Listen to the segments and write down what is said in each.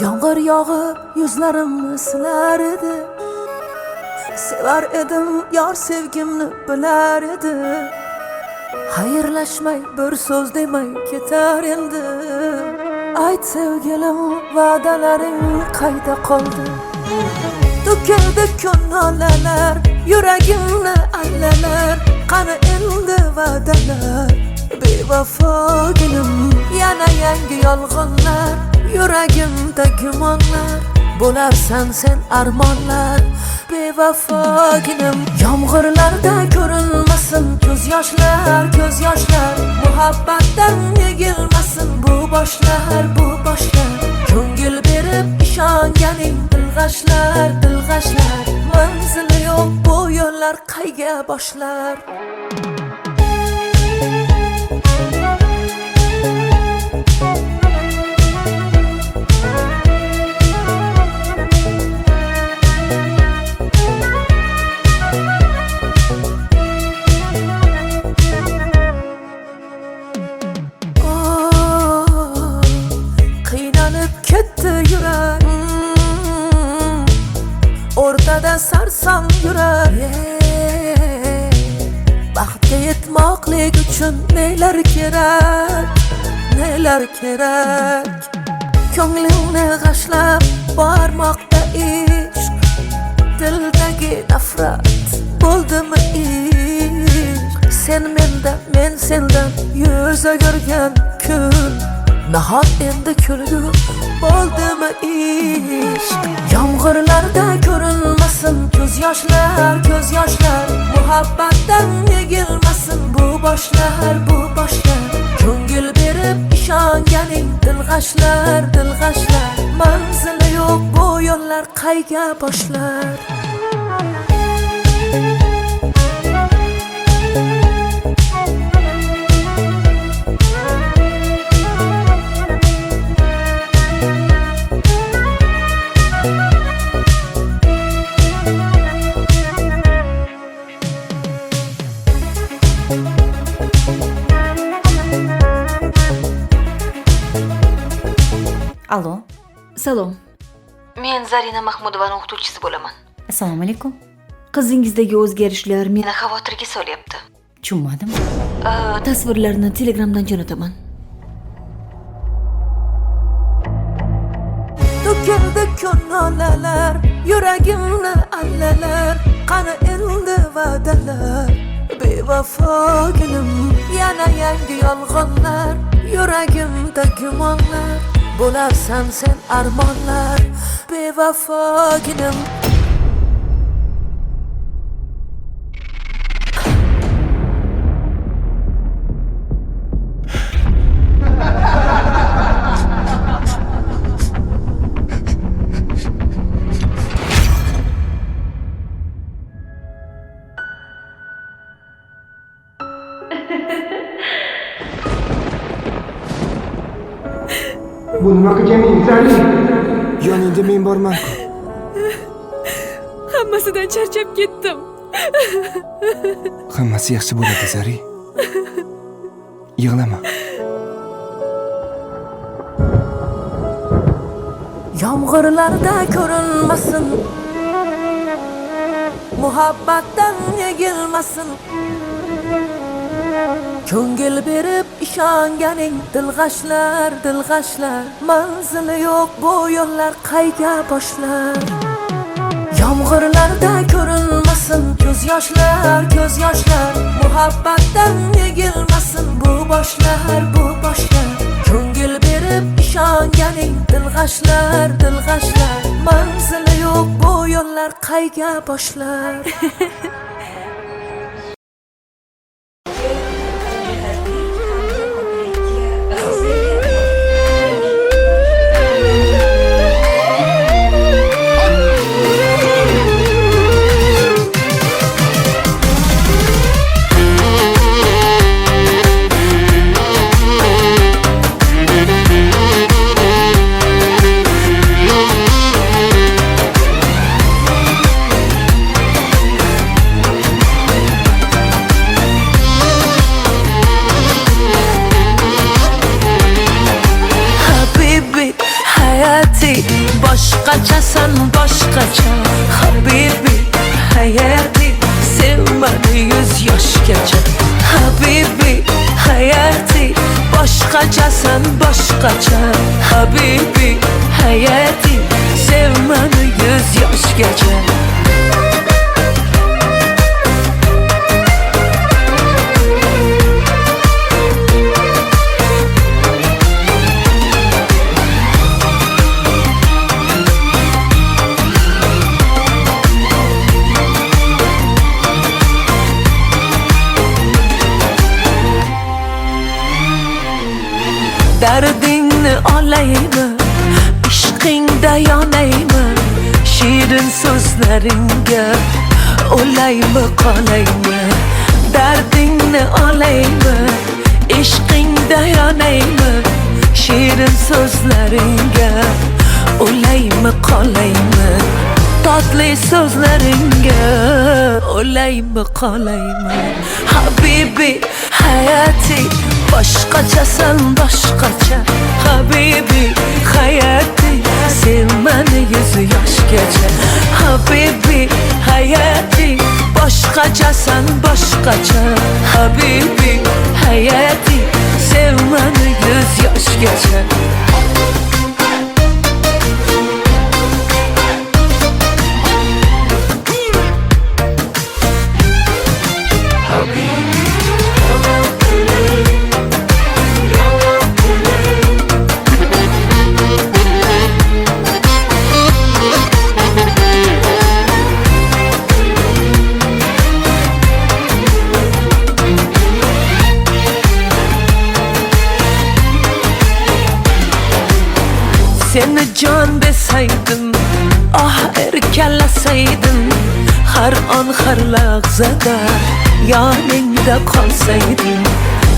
Yağmur yağıp yüzlerimni silar edi. Sever edim yar sevgimni bilar edi. Xayrlashmay bir so'z demay ketar endi. Ayt sevgilim va'dalaring qayda qoldi? To'kildi ko'ngillar yuragimni allalar. Qani endi va'dalar bevafoginim. Yana yangi yolg'onlar yuragimda gumonlar. Bo'larsan sen armonlar bevafoginim. Yomg'irlarda ko'rinmasin ko'z yoshlar, ko'z yoshlar. Muhabbatdan yegilmasin bu boshlar, bu boshlar. Ko'ngil berib ishonganing dilg'ashlar, dilg'ashlar. Manzili yo'q bu yo'llar qayga boshlar? Ortada sarsam yurak. Baxtga yetmoqlik uchun nelar kerak, nelar kerak. Ko'nglingni g'ashlab bormoqda ishq. Dildagi nafrat bo'ldimi ishq? Sen mendan, men sendan yuz o'girgan kun. Nahot endi kulgu bo'ldimi ishq? Yomg'irlarda ko'rinmasin ko'z yoshlar, ko'z yoshlar. Muhabbatdan yegilmasin bu boshlar, bu boshlar. Ko'ngil berib ishonganing dilg'ashlar, dilg'ashlar. Manzili yo'q bu yo'llar qayga boshlar? Alo. Salom. Men Zarina Mahmudovaning o'qituvchisi bo'laman. Assalomu alaykum. Qizingizdagi o'zgarishlar Meni xavotirga solyapti. tushunmadim. Tasvirlarni Telegramdan jo'nataman. To'kildi ko'ngillar yuragimni allalar. Qani endi va'dalar bevafoginim. Yana yangi yolg'onlar yuragimda gumonlar. Bo'larsan sen armonlar bevafoginim. Bu nima qilganing Zari? Yoningda men borman-ku. Hammasidan charchab ketdim. Hammasi yaxshi bo'ladi, Zari. Yig'lama. Yomg'irlarda ko'rinmasin, muhabbatdan yegilmasin. Ko'ngil berib ishonganing dilg'ashlar, dilg'ashlar. Manzili yo'q bu yo'llar qayga boshlar? Yomg'irlarda ko'rinmasin ko'z yoshlar, ko'z yoshlar. Muhabbatdan yegilmasin bu boshlar, bu boshlar. Ko'ngil berib ishonganing dilg'ashlar, dilg'ashlar. Manzili yo'q bu yo'llar qayga boshlar? boshqachasan boshqacha habibi hayati sevmadi 100 yoshgacha habibi hayati boshqachasan boshqacha habibi hayati sevmadi 100 yoshgacha Derdini olaymi, ishqingda yonaymi, shirin so'zlaringga o'laymi qolaymi. Derdini olaymi, ishqingda yonaymi, shirin so'zlaringga o'laymi qolaymi. Tatlı sözleringe olaymi qolaymi habibi hayati boshqachasan boshqacha habibi hayati sevmani 100 yoshgacha habibi hayati boshqachasan boshqacha habibi hayati sevmani 100 yoshgacha Seni can deseydim, ah erkelaseydim Her an her lahzada yanında kalsaydım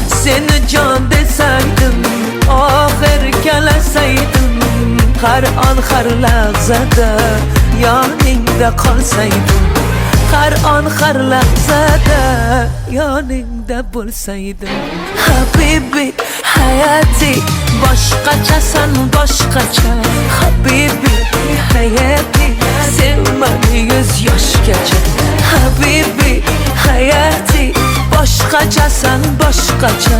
Seni can deseydim, ah erkelaseydim Her an her lahzada yanında kalsaydım Her an her lahzada yanında bulsaydım Habibi hayati boshqachasan boshqacha habibi hayati sevmani 100 yoshgacha habibi hayati boshqachasan boshqacha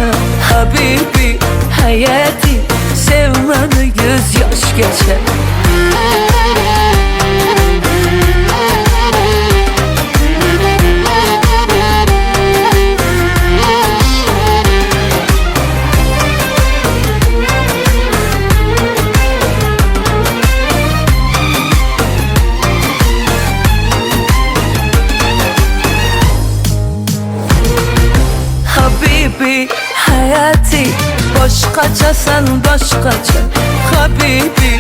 habibi hayati sevmani 100 yoshgacha Habibi hayati boshqachasan boshqacha habibi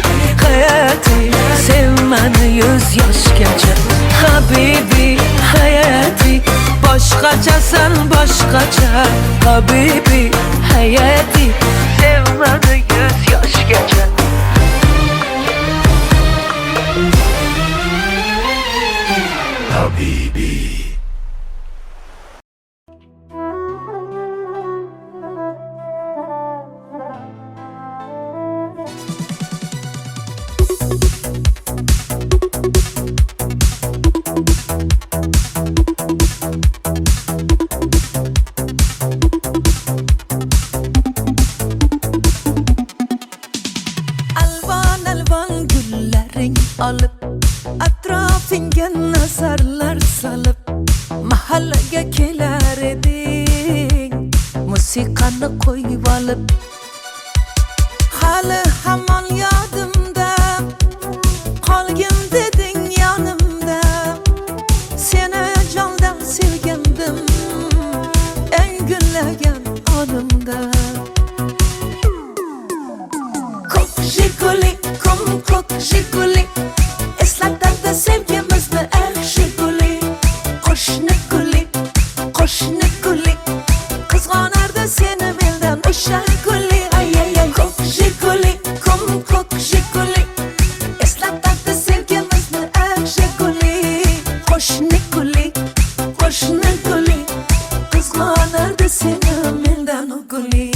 hayati sevmani 100 yoshgacha habibi hayati boshqachasan boshqacha habibi hayati sevmani 100 yoshgacha Habibi. Alvan alvan güllaring alıp Atrafingga nazarlar salib Mahallaga kelar eding Musiqani qo'yib olib Hali hamon yodimda Qolgin deding yonimda Seni jondan sevgandim Eng gullagan onimda Ko'k jiguli, ko'k jiguli Eslatadi sevgimizni eng jiguli Qo'shni guli Qizg'onardi seni mendan o'sha guli Ko'k jiguli, ko'k jiguli Eslatadi sevgimizni eng jiguli Qo'shni guli Qizg'onardi seni mendan o guli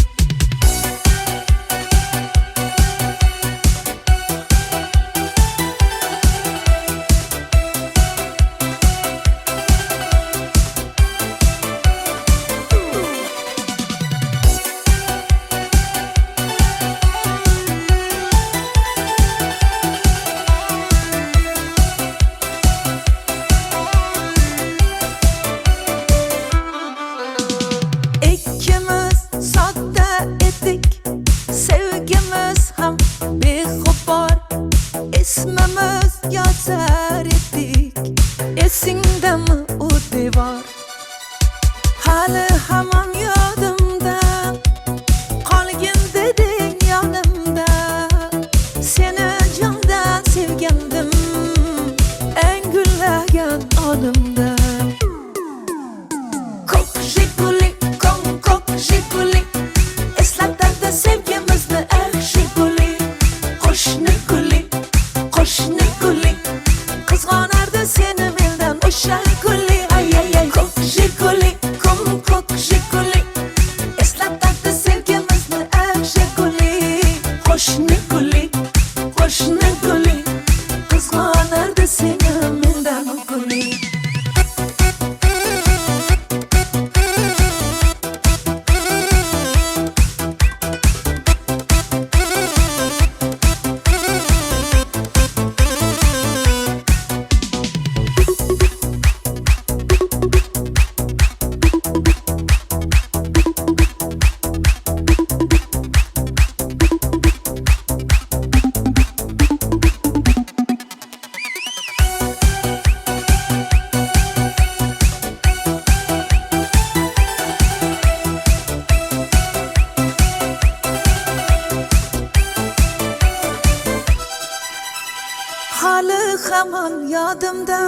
zaman yodimda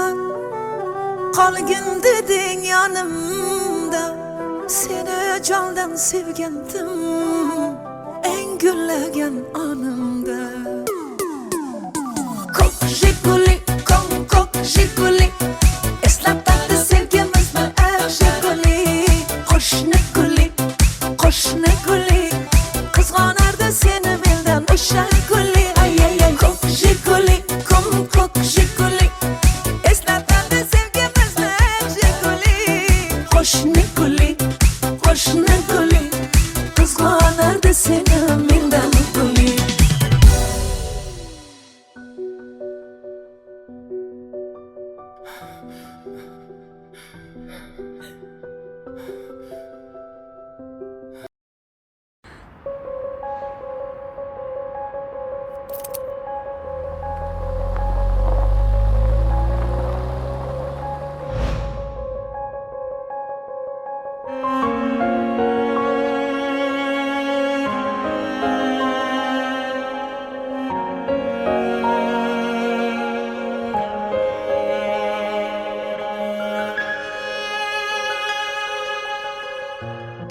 qolgin deding yonimda seni jondan sevgandim eng gullagan onimda ko'k jiguli ko'k jiguli eslatadi sevgimizni ar jiguli qo'shni guli qizg'onardi seni mendan o'sha guli ay ay ay ko'k jiguli ko'k jiguli eslatadi sevgimizni ar jiguli qo'shni guli qizg'onardi seni mendan guli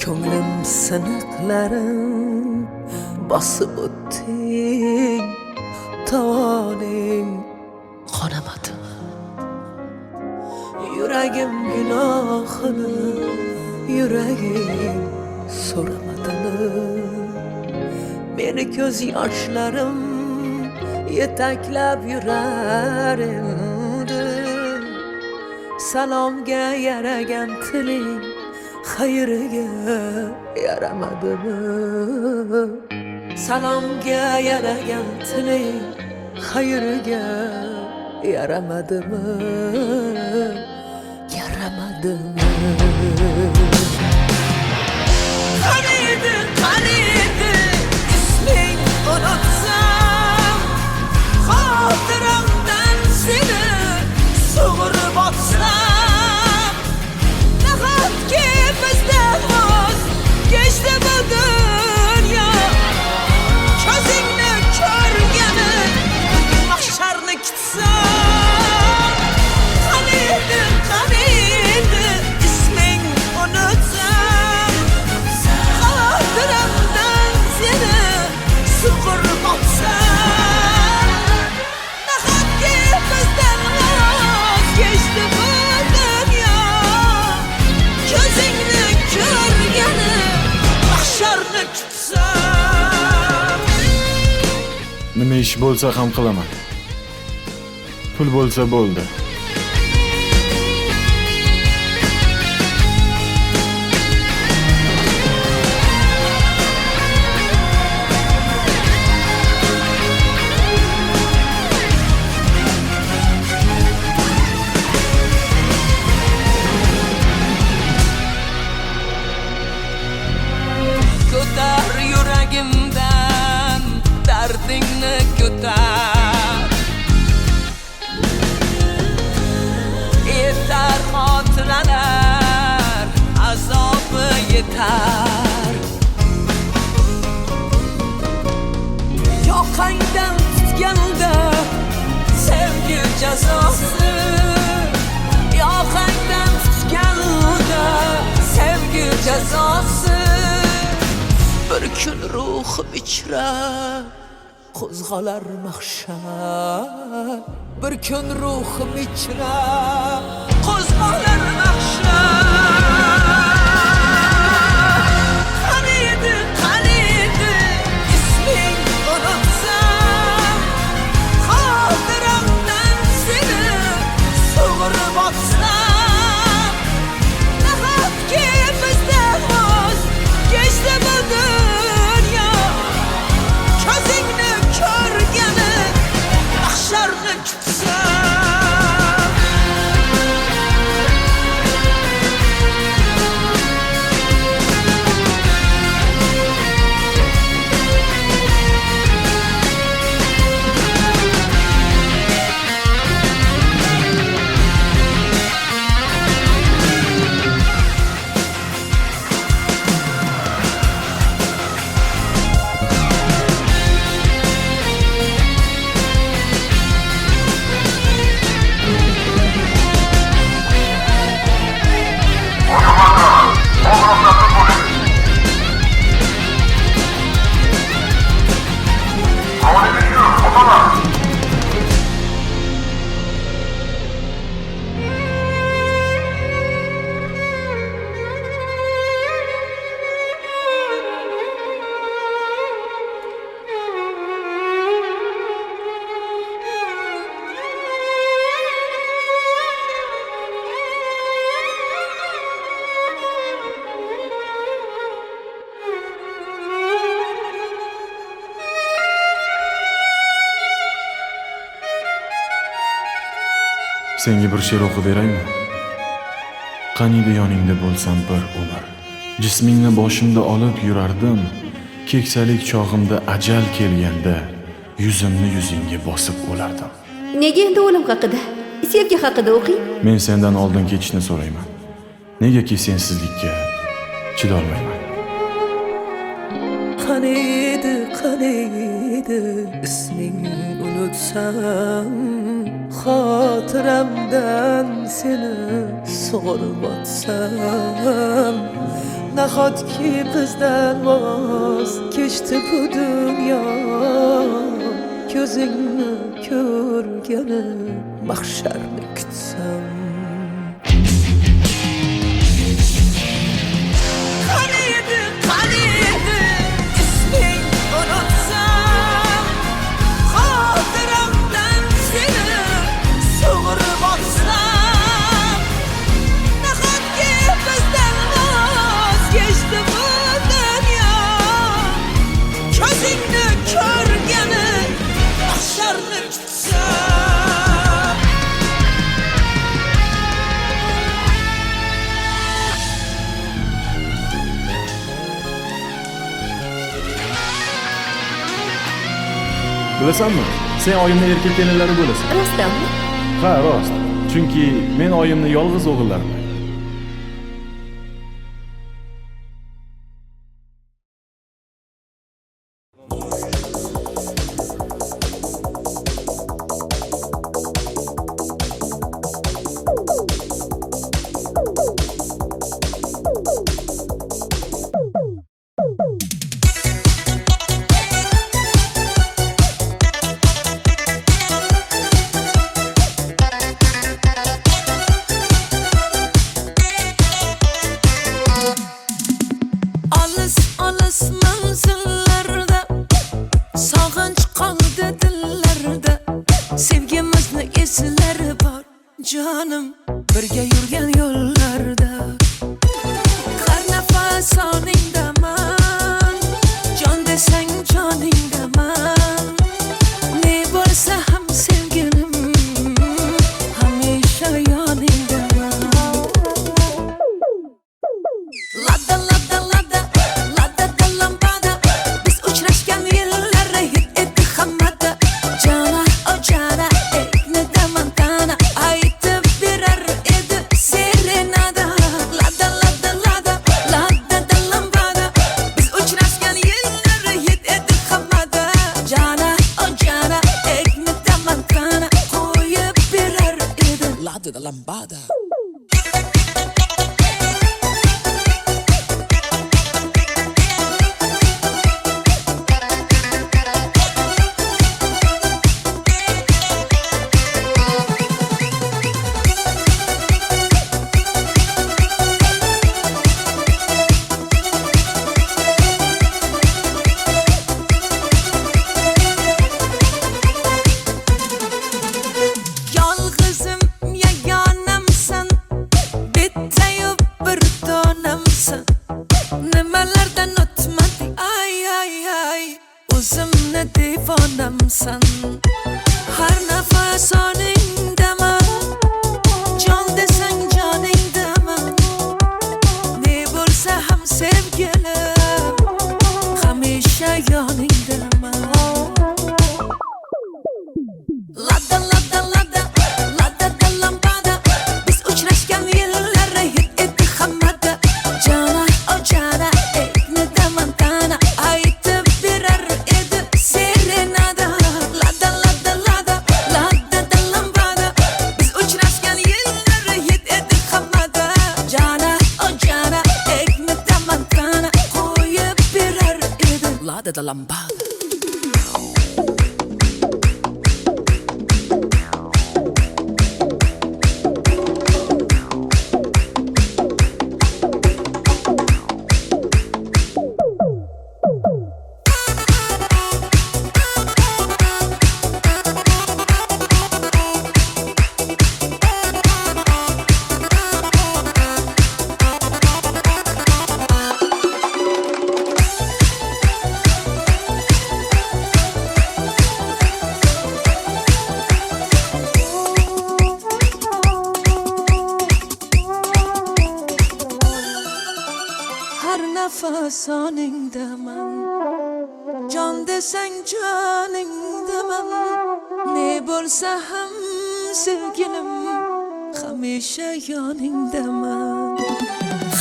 ko'nglim siniqlarim bosib o'tding tovoning qonamadimi yuragim gunohini yuragim so'ramadimi meni ko'z yoshlarim yetaklab yurar endi salomga yaragan tiling xayriga yaramadimi salomga yaragan tiling xayriga yaramadimi qaniydi isming unutsam xotiramdan seni sug'urib otsam nahotki bizdan voz kechdi bu dunyo ko'zingni ko'rgani mahsharni kutsam qaniydi isming unutsam xotiramdan seni sug'urib otsam nahotki bizdan voz kechdi bu dunyo ko'zingni ko'rgani mahsharni kutsam nima ish bo'lsa ham qilaman pul bo'lsa bo'ldi ko'tar yuragimdan dardingni ko'tar yetar xotiralar azobi yetar yoqangdan tutganda sevgi jazosi yoqangdan tutganda sevgi jazosi bir kun ruhim ichra qo'zg'alar mahshar bir kun ruhim ichra qo'zg'alar mahshar qaniydi isming unutsam xotiramdan seni sug'urib otsam nahotki bizdan voz kechdi bu dunyo ko'zingni ko'rgani mahsharni kutsam Senga bir she'r o'qib beraymi? Qaniydi yoningda bo'lsam bir umr. Jismingni boshimda olib yurardim. Keksalik chog'imda ajal kelganda yuzimni yuzingga bosib o'lardim. Nega endi o'lim haqida? Sevgi haqida o'qing. Men sendan oldin ketishni so'rayman. Negaki sensizlikka chidolmayman. Qaniydi ismingni unutsam, xotiramdan seni sug'urib o'tsam, nahotki bizdan voz kechdi bu dunyo, ko'zingni ko'rgani mahsharni kutsam. Qaniydi isming unutsam, xotiramdan seni sug'urib o'tsam, nahotki bizdan voz kechdi bu dunyo, ko'zingni ko'rgani mahsharni kutsam. Bilasanmi? Sen oyimni erkak kelinlari bo'lasan. Rostdanmi? Ha, rost. Chunki men oyimni yolg'iz o'g'illarman. Olis manzillarda, sog'inch qoldi dillarda, sevgimizni eslari bor jonim, birga yurgan yo'llarda. Har nafas oningdaman, jon desang joningdaman, ne bo'lsa ham sevgilim, hamisha yoningdaman. Lada lada lada lada da lambada, biz uchrashgan yillar hit etdi hammada. Jana o jana ekni da mantana, aytib berar edi serenada. Lada lada lada lada da lambada, biz uchrashgan yillar hit etdi hammada. Jana o jana ekni da mantana, qo'yib berar edi lada da lambada. Yolg'izim yagonamsan, bittayu bir donamsan, nimalardan o'tmadik ay ay ay, o'zimni devonamsan. Har nafas oningdaman, jon desang joningdaman, ne bo'lsa ham sevgilim, hamisha yoningdaman. Lada lada lada lada da lambada, biz uchrashgan yillar hit etdi hammada. Jana o jana ekni da mantana, aytib berar edi serenada. Lada lada lada lada da lambada, biz uchrashgan yillar hit etdi hammada. Jana o jana ekni da mantana, qo'yib berar edi lada da lambada. soningdaman jon desang joningdaman ne bo'lsa ham sevgilim hamisha yoningdaman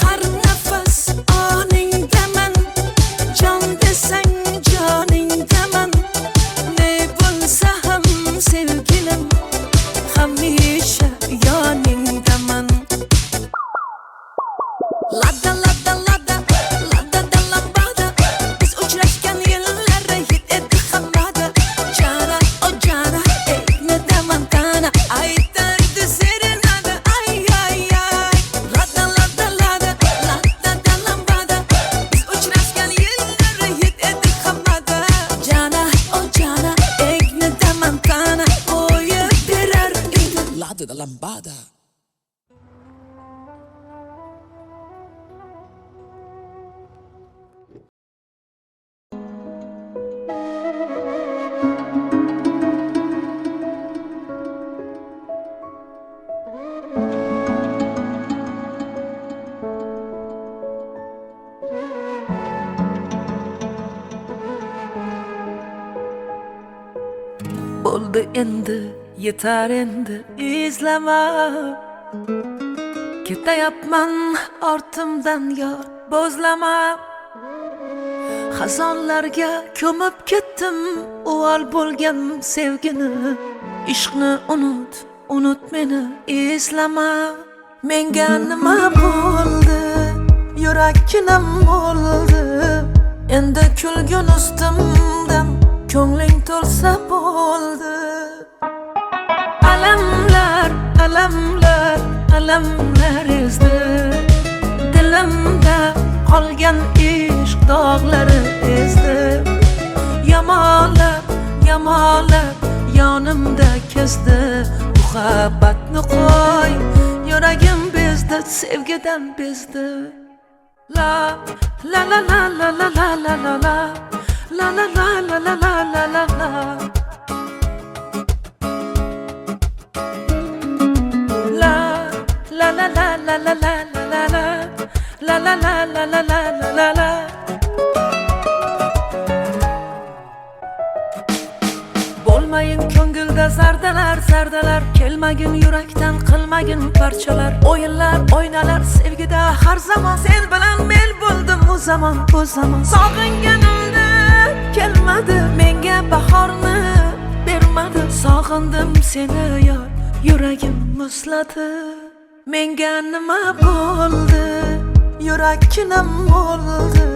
har nafas oningdaman jon desang joningdaman ne bo'lsa ham sevgilim hamisha yoningdaman Lada lada lada lada da lambada biz uchrashgan yillar hit etdi hammada jana o jana ne daman tana aytardi serenada ay ay ay lada lada lada lada da lambada biz uchrashgan yillar hit etdi hammada jana o jana ne daman tana qo'yib berar edi lada da lambada Bo'ldi endi yetar endi izlama ketayapman ortimdan yor bo'zlama xazonlarga ko'mib ketdim uvol bo'lgan sevgini ishqni unut meni eslama menga nima bo'ldi yurakkinam bo'ldi endi kulgun ustimdan ko'ngling to'lsa bo'ldi alamlar alamlar alamlar ezdi dilimda qolgan ishq dog'lari ezdi yamalab yamalab yonimda kezdi muhabbatni qo'y yuragim bezdi sevgidan bezdi la la la la la la la la la la La la la la la la la la la La la la la la la la la la La la la la la la la la la Bo'lmayin ko'ngilda zardalar zardalar kelmagin yurakdan qilmagin parchalar o'yinlar o'ynalar sevgida har zamon sen bilan men bo'ldim u zamon sog'inganimda kelmadi menga bahorni bermadi sog'indim seni yor yuragim muzladi menga nima bo'ldi yurakkinam bo'ldi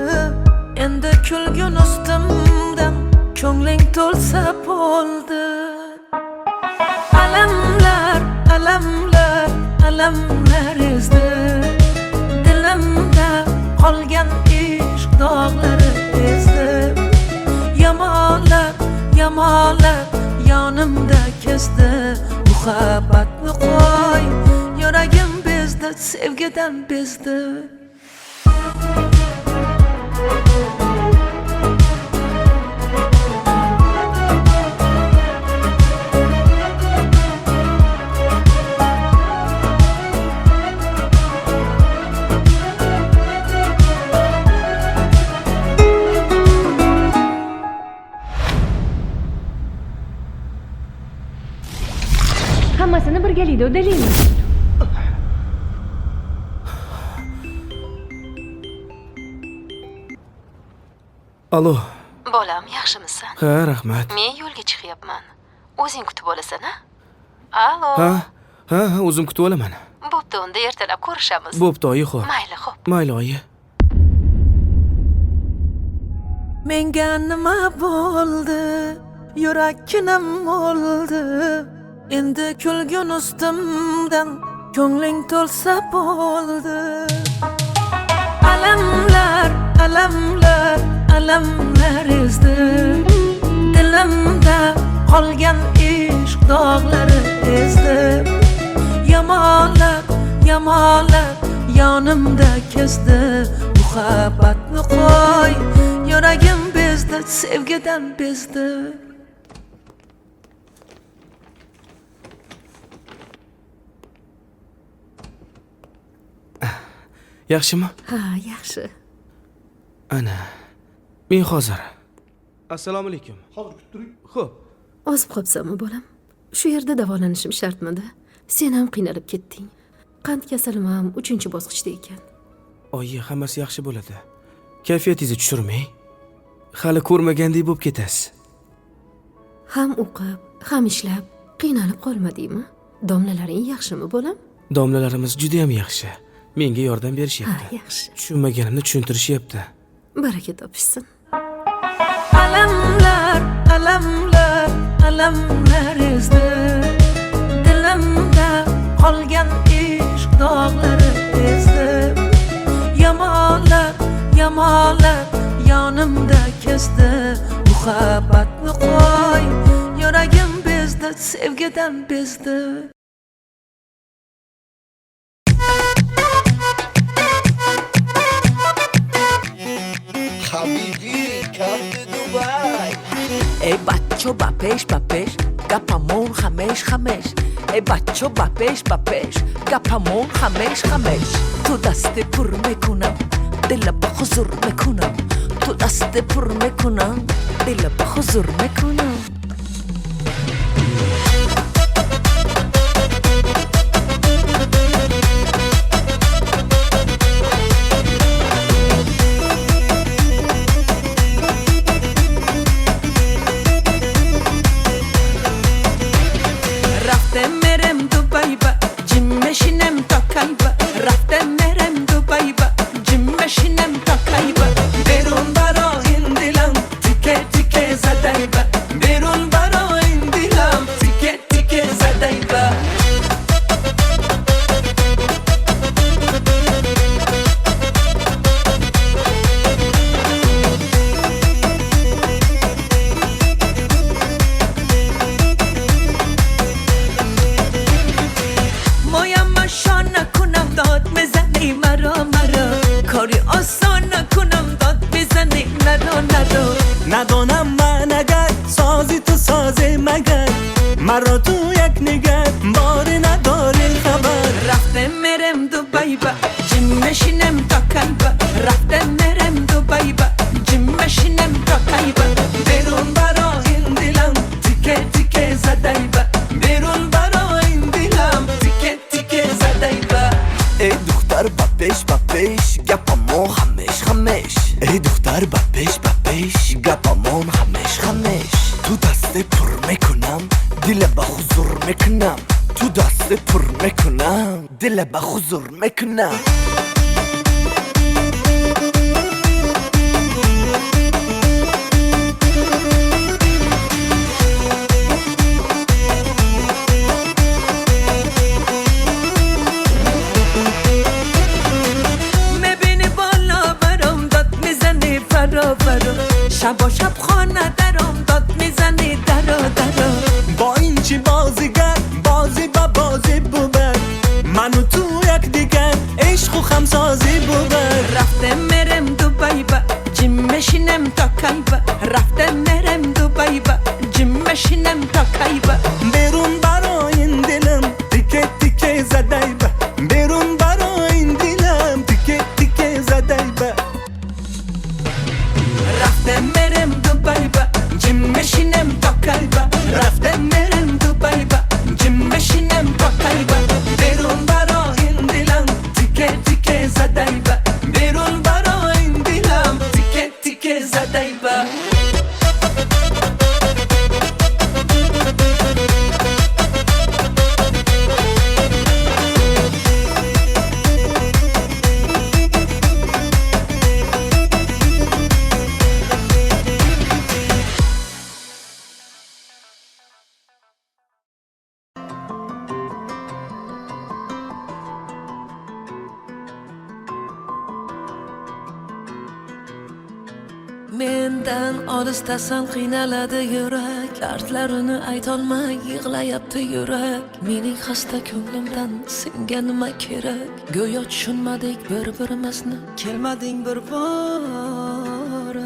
endi kulgun ustimdan ko'ngling to'lsa bo'ldi alamlar alamlar alamlar ezdi dilimda qolgan ishq dog'lari ezdi yamalab yamalab yonimda kezdi muhabbatni qo'y yuragim bezdi sevgidan bezdi Hammasini birgalikda uddalaymiz. Alo. Bolam, yaxshimisan? Ha, rahmat. Men yo'lga chiqyapman. O'zing kutib olasan-a? Alo. Ha, o'zim kutib olaman. Bo'pti, unda ertalab ko'rishamiz. Bo'pti, oyi, xo'p. Mayli, xo'p. Mayli, oyi. menga nima bo'ldi yurakkinam bo'ldi endi kulgun ustimdan ko'ngling to'lsa bo'ldi alamlar alamlar alamlar ezdi dilimda qolgan ishq dog'lari ezdi yamalab yamalab yonimda kezdi muhabbatni qo'y yuragim bezdi sevgidan bezdi Yaxshimi? Ha, yaxshi. Ana. Men hozir. Assalomu alaykum. Hozir kutib turing. Xo'p. Ozib qolibsanmi bolam? Shu yerda davolanishim shartmidi? Sen ham qiynalib ketding. Qand kasalim ham 3-bosqichda ekan. Oyi, hammasi yaxshi bo'ladi. Kayfiyatingizni tushirmang. Hali ko'rmagandek bo'lib ketasiz. Ham o'qib, ham ishlab qiynalib qolmadingmi? Domlalaring yaxshimi bolam? Domlalarimiz juda ham yaxshi. Menga yordam Ha, berishyapti. yaxshi. Tushunmaganimni tushuntirishyapti. Baraka topishsin. Alamlar, alamlar, alamlar ezdi dilimda qolgan ishq dog'lari ezdi. Yamonlar, yamonlar yonimda kesdi. Muhabbatni qo'y, yuragim bezdi, sevgidan bezdi. Habibi, come to Dubai. Ey bachcho bapesh bapesh gapamon khamesh khamesh. Ey bachcho bapesh bapesh gapamon khamesh khamesh. Tu daste pur mekunam dil ba huzur mekunam. Tu daste pur mekunam dil ba huzur mekunam. رفتم مرم دبی با جیم مشینم تا کی با رفتم مرم دبی با جیم مشینم تا کی با بیرون برا این دلم تیکه تیکه زدی با بیرون برا این دلم تیکه تیکه زدی با مویم شان نکنم داد میزنی مرا مرا کاری آسان نکنم داد میزنی نرو نرو ندانم من اگر سازی تو سازه مگر مرا تو یک نگر باری نداری خبر رفتم مرم دبی با جیم مشینم تا کی با رفتم مرم دبی با جیم مشینم تا کی با بیرون برا این دلم تیکه تیکه زدی با بیرون برا این دلم تیکه تیکه زدی با ای دختر بپیش گپامون خمش خمش. ای دختر بپیش گپامون خمش خمش. تو دست پر میکنم دل به حضور میکنم. تو دست پر میکنم دل به حضور میکنم. میبینی بالا برام داد میزنی فرا فرا شب و شب خانه درام داد میزنی درا درا با این چی بازیگر بازی با بازی بود من و تو یک دیگر عشق و خمسازی بود رفتم مرم دبی با جیم مشینم تا کی با رفتم مرم دبی با جیم مشینم تا کی با بیرون برا این دلم تیکه تیکه زده با بیرون برا این دلم تیکه تیکه زده با رفتم مرم دبی با جیم مشینم تا کی با رفتم مرم دبی با جیم مشینم تا کی با بیرون برا این دلم تیکه تیکه زدی با بیرون برا این دلم تیکه تیکه زدی با mendan olisdasan qiynaladi yurak dardlarini aytolmay yig'layapti yurak mening xasta ko'nglimdan senga nima kerak go'yo tushunmadik bir-birimizni kelmading bir bor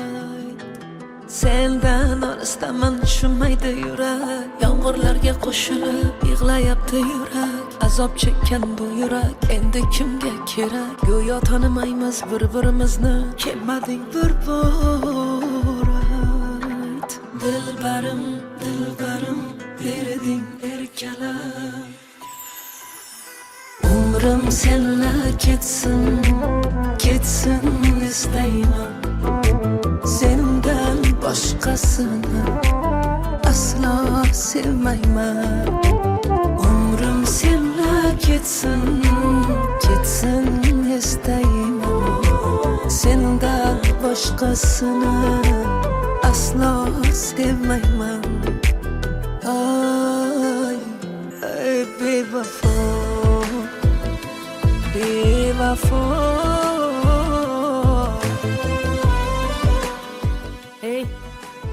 sendan olisdaman tushunmaydi yurak yomg'irlarga qo'shilib yig'layapti yurak azob chekkan bu yurak endi kimga kerak? Go'yo tanimaymiz bir-birimizni. Kelmading bir bor ayt. Dilbarim, dilbarim, berding erkalam. Umrim senla ketsin, ketsin istayman. Sendan boshqasini aslo sevmayman. Umrim senla ketsin, ketsin istayman. Sendan boshqasini aslo sevmayman. Ay, ay bevafo, bevafo. Ey,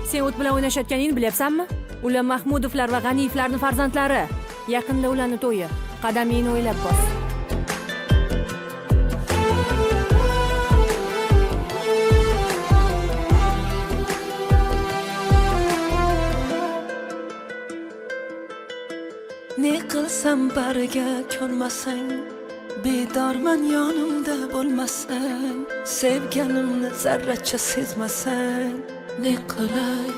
sen o't bilan o'ynashayotganingni bilyapsanmi? Ular Mahmudovlar va G'aniyevlarning farzandlari. Yaqinda ularni to'yi. Qadamingni o'ylab bos. Ne qilsam bariga ko'nmasang, bedorman yonimda bo'lmasang, sevganimni zarracha sezmasang, ne qilay,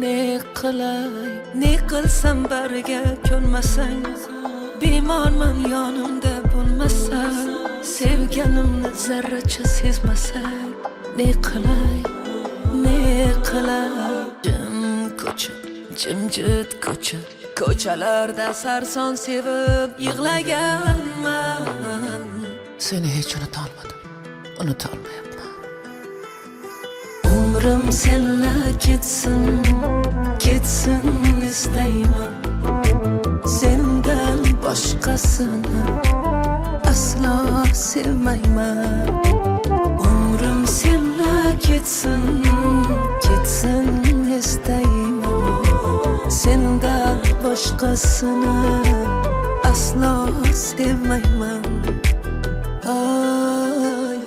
ne qilay, ne qilsam bariga ko'nmasang, bemorman yonimda bo'lmasang, sevganimni zarracha sezmasang, ne qilay, ne qilay. Jim ko'cha, jimjit ko'cha, ko'chalarda sarson sevib yig'laganman. Seni hech unutolmadim, unutolmayapman. Umrim senla ketsin, ketsin istayman. Sendan boshqasini aslo sevmayman. Umrim senla ketsin, ketsin istayman. Sendan boshqasini aslo sevmayman. Ay,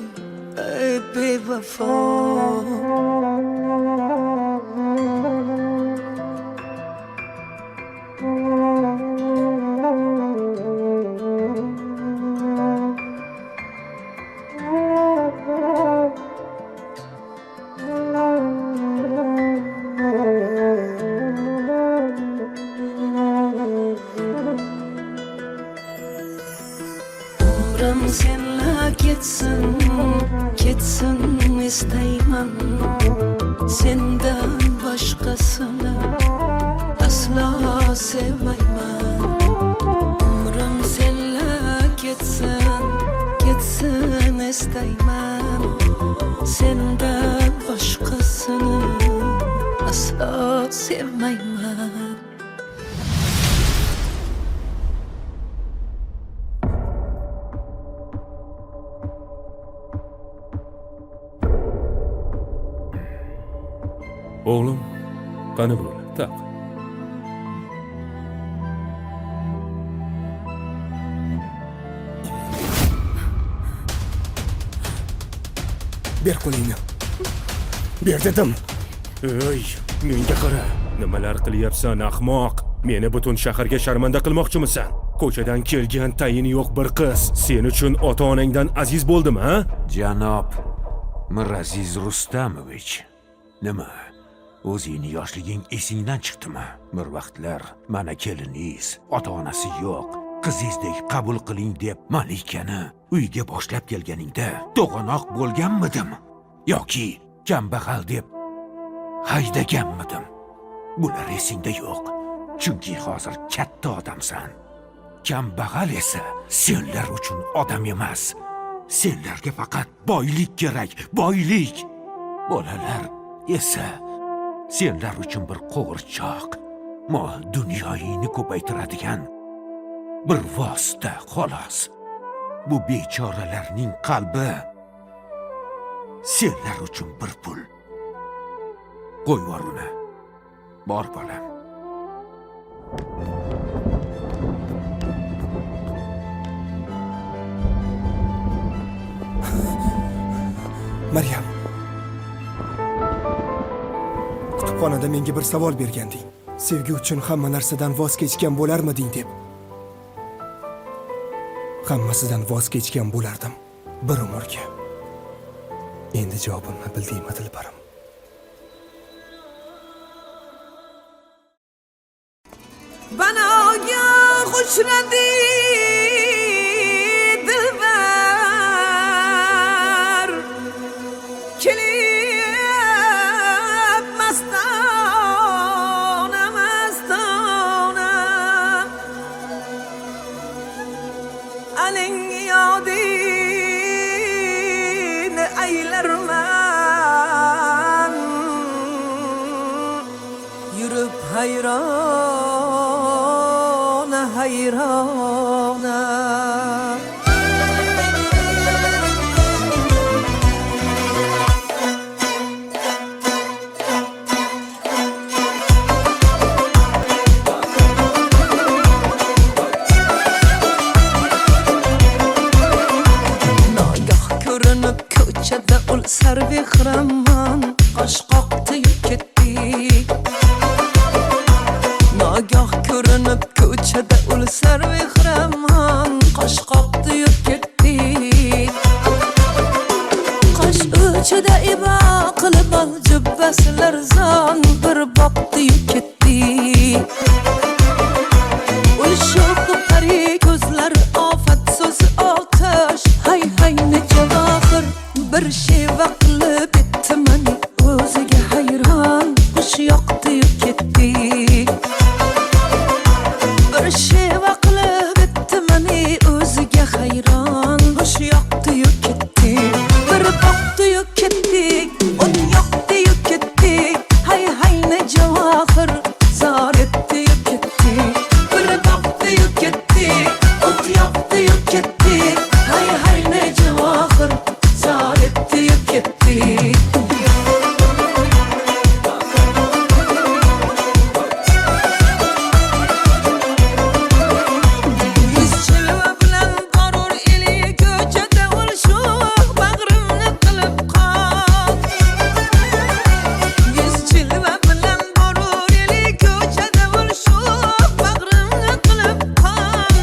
ay bevafo. Umrim senla ketsin, ketsin istayman. Sendan boshqasini aslo sevmayman. Umrim senla ketsin, ketsin istayman. Sendan boshqasini aslo sevmayman. Oğlum, qani bo'ldi? Taq. Ber qo'lingni. Ber dedim. Ey, menga qara. Nimalar qilyapsan, ahmoq? Meni butun shaharga sharmanda qilmoqchimisan? Ko'chadan kelgan tayini yo'q bir qiz sen uchun ota-onangdan aziz bo'ldimi, ha? Janob Miraziz Rustamovich, nima? O'zingni yoshliging esingdan chiqdimi? Bir vaqtlar mana keliningiz, ota-onasi yo'q, qizingizdek qabul qiling deb Malikani uyga boshlab kelganingda to'g'anoq bo'lganmidim yoki kambag'al deb haydaganmidim? Bular esingda yo'q. Chunki hozir katta odamsan. Kambag'al esa senlar uchun odam emas. Senlarga faqat boylik kerak, boylik. Bolalar esa senlar uchun bir qo'g'irchoq, mol dunyoyingni ko'paytiradigan bir vosita xolos. Bu bechoralarning qalbi senlar uchun bir pul. Qo'y vor uni. Bor bolam. Maryam. Kutubxonada menga bir savol berganding. Sevgi uchun hamma narsadan voz kechgan bo'larmiding deb. hammasidan voz kechgan bo'lardim bir umrga. Endi javobimni bildingmi Dilbarim? Bana gah uchradi dilbar, kelib mastona mastona, aning yodini aylarman, yurib hayrona hayrona. Nagah ko'rinib ko'chada ul sarvehraman, qosh qoqdi ketdi. Nagah ko'rinib ko'chada ul sarvehraman, qosh qoqdi ketdi. Qosh uchida ibo qilib ol jubbasilar zon, bir boqdi ketdi. Ul sho'x pari ko'zlar ofat so'zi otash, hay hay ne javohir bir sheva qilib etdi mani o'ziga hayron, xush yoqdi ketdi. Bir sheva qilib etdi mani o'ziga hayron, xush yoqdi ketdi. Bir boqdi ketdi, o't yoqdi ketdi, hay hay ne javohir zor etdi ketdi. Bir boqdi ketdi, o't yoqdi ketdi, hay hay ne javohir zor etdi ketdi. Chilva bilan borur eli ko'chada ul sho'x bag'rimni qilib qol. Chilva bilan borur eli ko'chada ul sho'x bag'rimni qilib qol.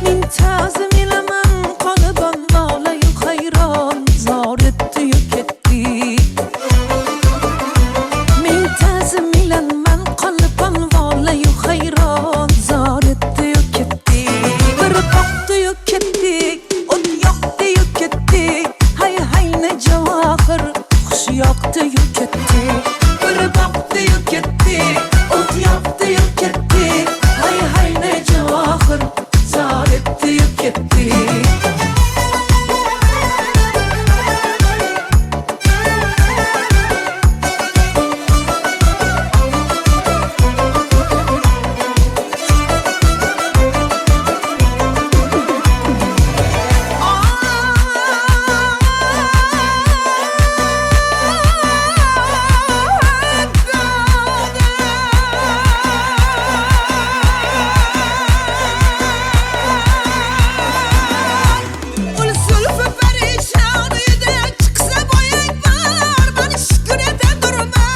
Min ta'zim ilaman qalban mavlayu hayron, zor etdi ketdi. Min ta'zim ilaman qalban mavlayu hayron, zor etdi ketdi. Bir boqdi ketdi, o't yoqdi ketdi, hay hay ne javohir xush yoqdi ketdi. Bir boqdi ketdi, o't yoqdi ketdi, hay hay ne javohir zor etdi ketdi. Ul sulfu perişan uyuda çıksa boyun var, bana şükür ete durma.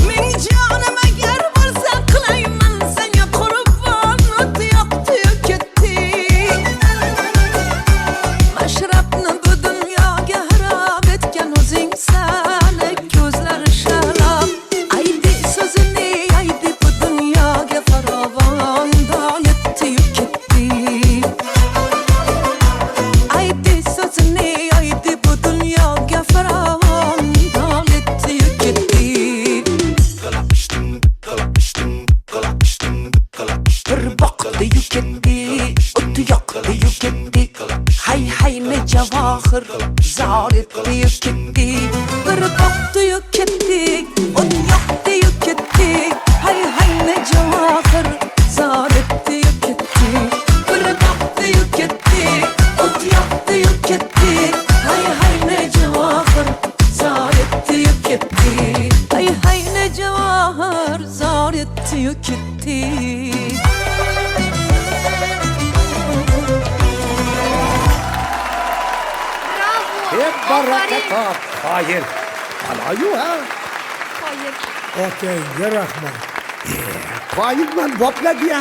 Min canım eğer varsa kılayman sana kurban, ot yoqdi ketdi. Mashrabni bu dunyoga harob etgan o'zingsan, ko'zlari sharob. Aydi so'zini aydi bu dunyoga farovon, doyetdi ketdi. Aydi so'zini aydi bu dunyoga farovon, doyetdi ketdi. Bir boqdi ketdi, o't yoqdi ketdi, hay hay ne javohir zor etdi ketdi. Bir boqdi ketdi, o't yoqdi ketdi, hay hay ne javohir zor etdi ketdi. Bir boqdi ketdi, o't yoqdi ketdi, hay hay ne javohir zor etdi ketdi. Hay hay ne javohir zor etdi ketdi. Hep baraka. Hayır. Alayu ha. Qoyil. Otangga rahmat. Qoyilman boplab ya.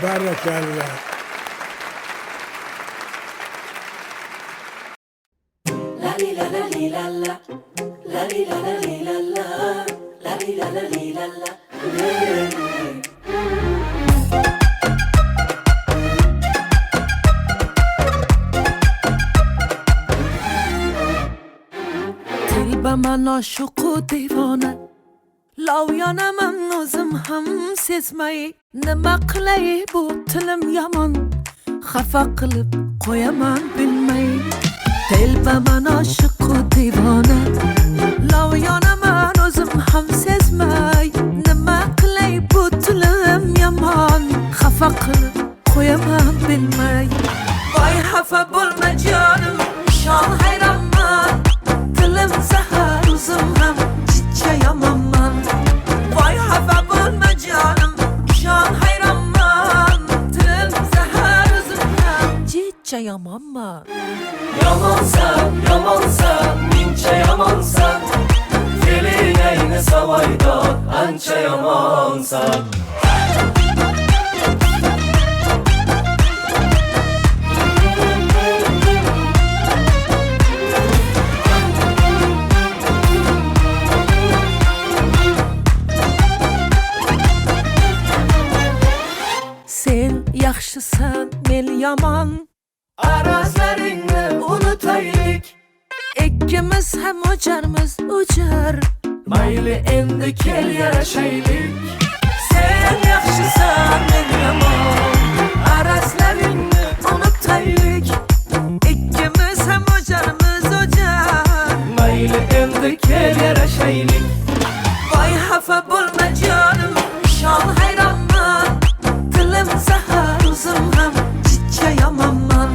barakalla. Dilba man oshiq u devona Lovyanaman o'zim ham sezmay Nima qilay bu tilim yomon Xafa qilib qo'yaman bilmay Dilba man oshiq u devona Lovyanaman o'zim ham sezmay Nima qilay bu tilim yomon Xafa qilib qo'yaman bilmay Voy xafa bo'lma jonim Shon hayronman Dilim zahar o'zim ham chicha yomonman Voy xafa bo'lma jonim Shon hayronman Dilim zahar o'zim ham chicha yomonman Yomonsan, mincha yomonsan Fe'ling ayni savoydor, ancha yomonsan Sen yaxshisan, men yomon Arazlaringni unutaylik Ikkimiz ham o'jarmiz, o'jar Mayli endi kel yarashaylik Sen yaxshisan, men yomon Arazlaringni unutaylik Ikkimiz ham o'jarmiz, o'jar Mayli endi kel yarashaylik Voy xafa bo'lma jonim Shon hayronman Dilim zahar o'zim ham chicha yomonman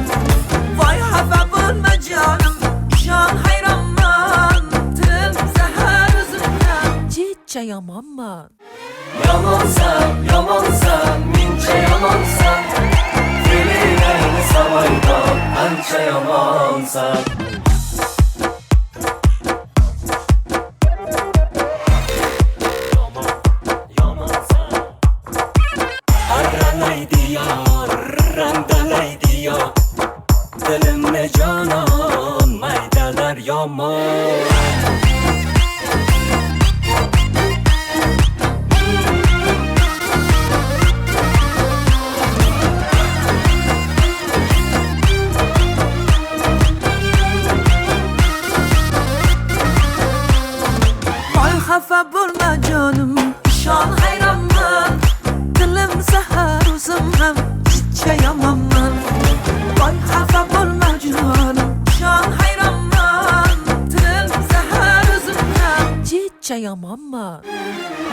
Voy xafa bo'lma jonim Shon hayronman Dilim zahar o'zim ham chicha yomonman Yomonsan, mincha yomonsan Fe'ling ayni savoydor, ancha yomonsan Randalaydi yo Dilimni jonon maydalar yomon Voy xafa bo'lma jonim Shon hayronman Dilim zahar o'zim ham chicha yomonman Voy xafa bo'lma jonim Shon hayronman Dilim zahar o'zim ham chicha yomonman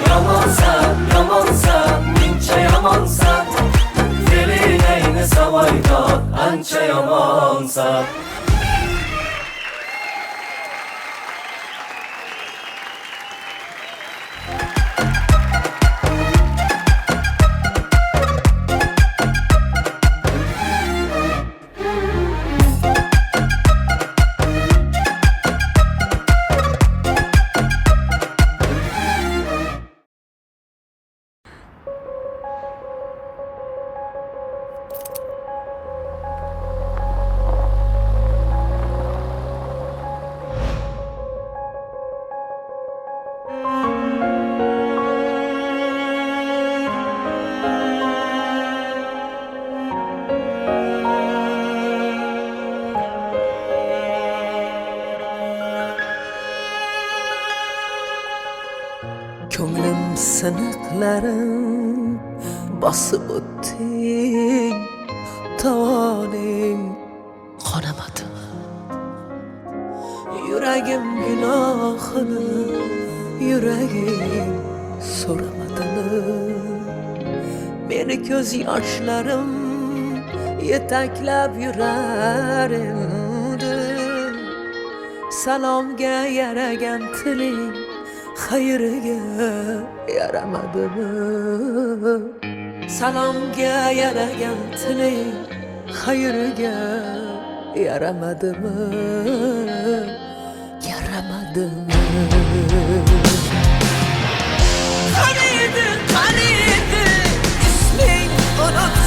Yomonsan, mincha yomonsan Fe'ling ayni savoydor, ancha yomonsan Ko'nglim siniqlarim bosib o'tding Tovoning qonamadimi Yuragim gunohini Yuragim so'ramadimi Meni ko'z yoshlarim Yetaklab yurar endi Salomga yaragan tiling Xayriga yaramadimi Salomga yaragan tiling Xayriga yaramadimi Yaramadimi Qaniydi isming unut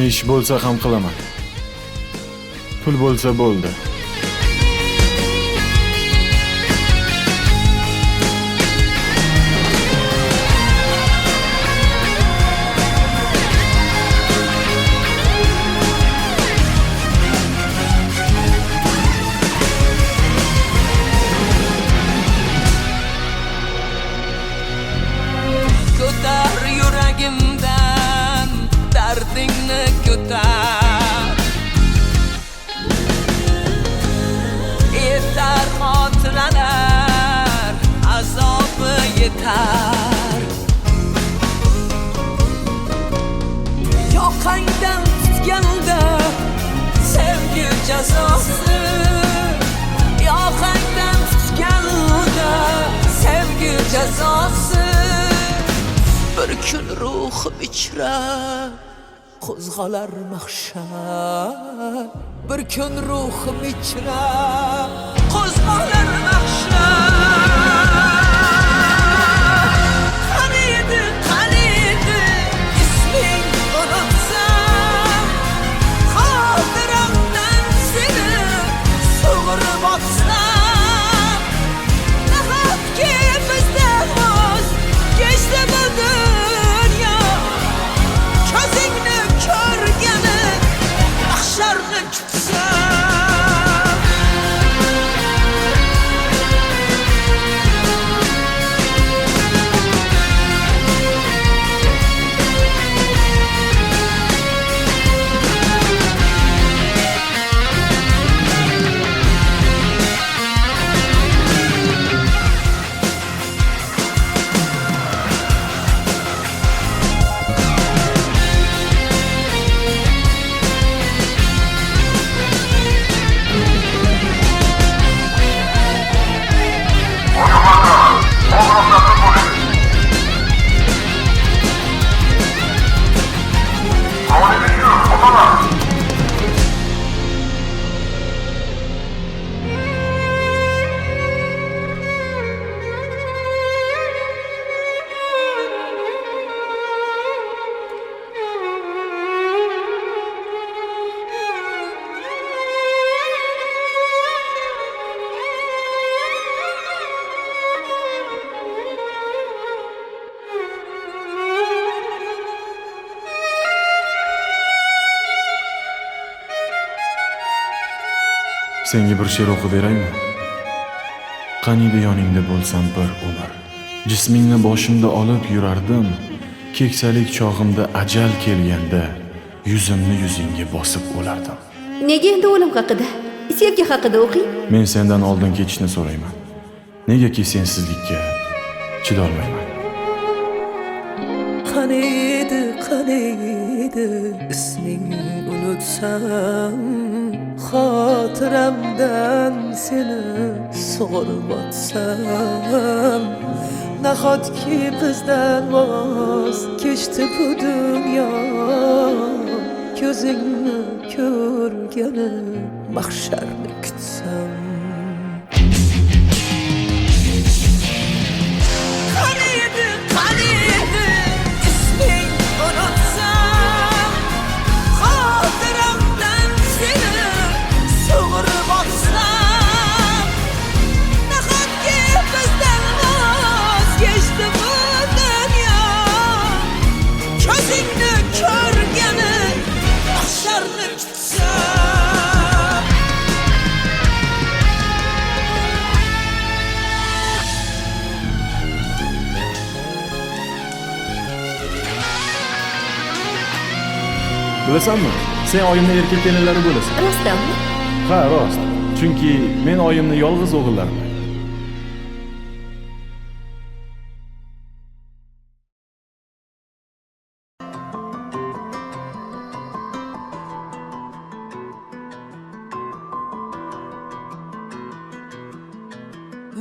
Ish bo'lsa ham qilaman. Pul bo'lsa bo'ldi. Ko'tar yuragimdan dardingni ko'tar. Yetar xotiralar, azobi yetar. Yoqangdan tutganda sevgi jazosi. Yoqangdan tutganda sevgi jazosi. Bir kun ruhim ichra qo'zg'alar mahshar. Bir kun ruhim ichra qo'zg'alar mahshar. Qaniydi isming unutsam, xotiramdan seni sug'urib otsam. Nahotki bizdan voz kechdi bu dunyo, ko'zingni ko'rgani mahsharni kutsam. Senga bir she'r o'qib beraymi? Qaniydi yoningda bo'lsam bir umr. Jismingni boshimda olib yurardim. Keksalik chog'imda ajal kelganda yuzimni yuzingga bosib o'lardim. Nega endi o'lim haqida, sevgi haqida o'qing? Men sendan oldin ketishni so'rayman. Negaki sensizlikka chidolmayman. Qaniydi isming unutsam, xotiramdan seni sug'urib otsam. Nahotki bizdan voz kechdi bu dunyo, ko'zingni ko'rgani mahsharni kutsam. Qaniydi isming unutsam, xotiramdan seni sug'urib otsam. Nahotki bizdan voz kechdi bu dunyo, ko'zingni ko'rgani mahsharni kutsam. Bilasanmi? Sen oyimni erkak kelinlari bo'lasan. Rostdanmi? Ha, rost. Chunki men oyimni yolg'iz o'g'illarman.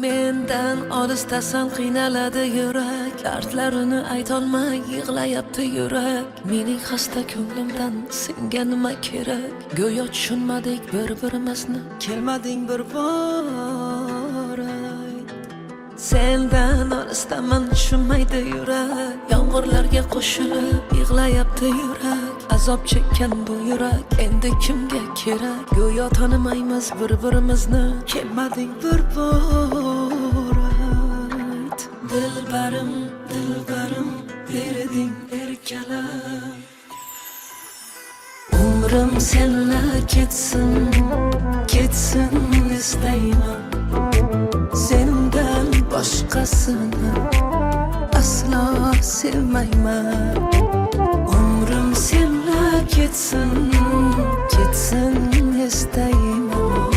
Mendan olisdasan qiynaladi yurak, dardlarini aytolmay yig'layapti yurak. Mening xasta ko'nglimdan senga nima kerak? Go'yo tushunmadik bir-birimizni, kelmading bir bor. Sendan Bistaman tushunmaydi yurak, yomg'irlarga qo'shilib yig'layapti yurak. Azob chekkan bu yurak endi kimga kerak? Go'yo tanimaymiz bir-birimizni, kelmading bir bor ayt. Dilbarim, dilbarim, berding erkalam. Umrim senla ketsin, ketsin istayman. Sendan boshqasini aslo sevmayman. Umrim senla ketsin, ketsin istayman.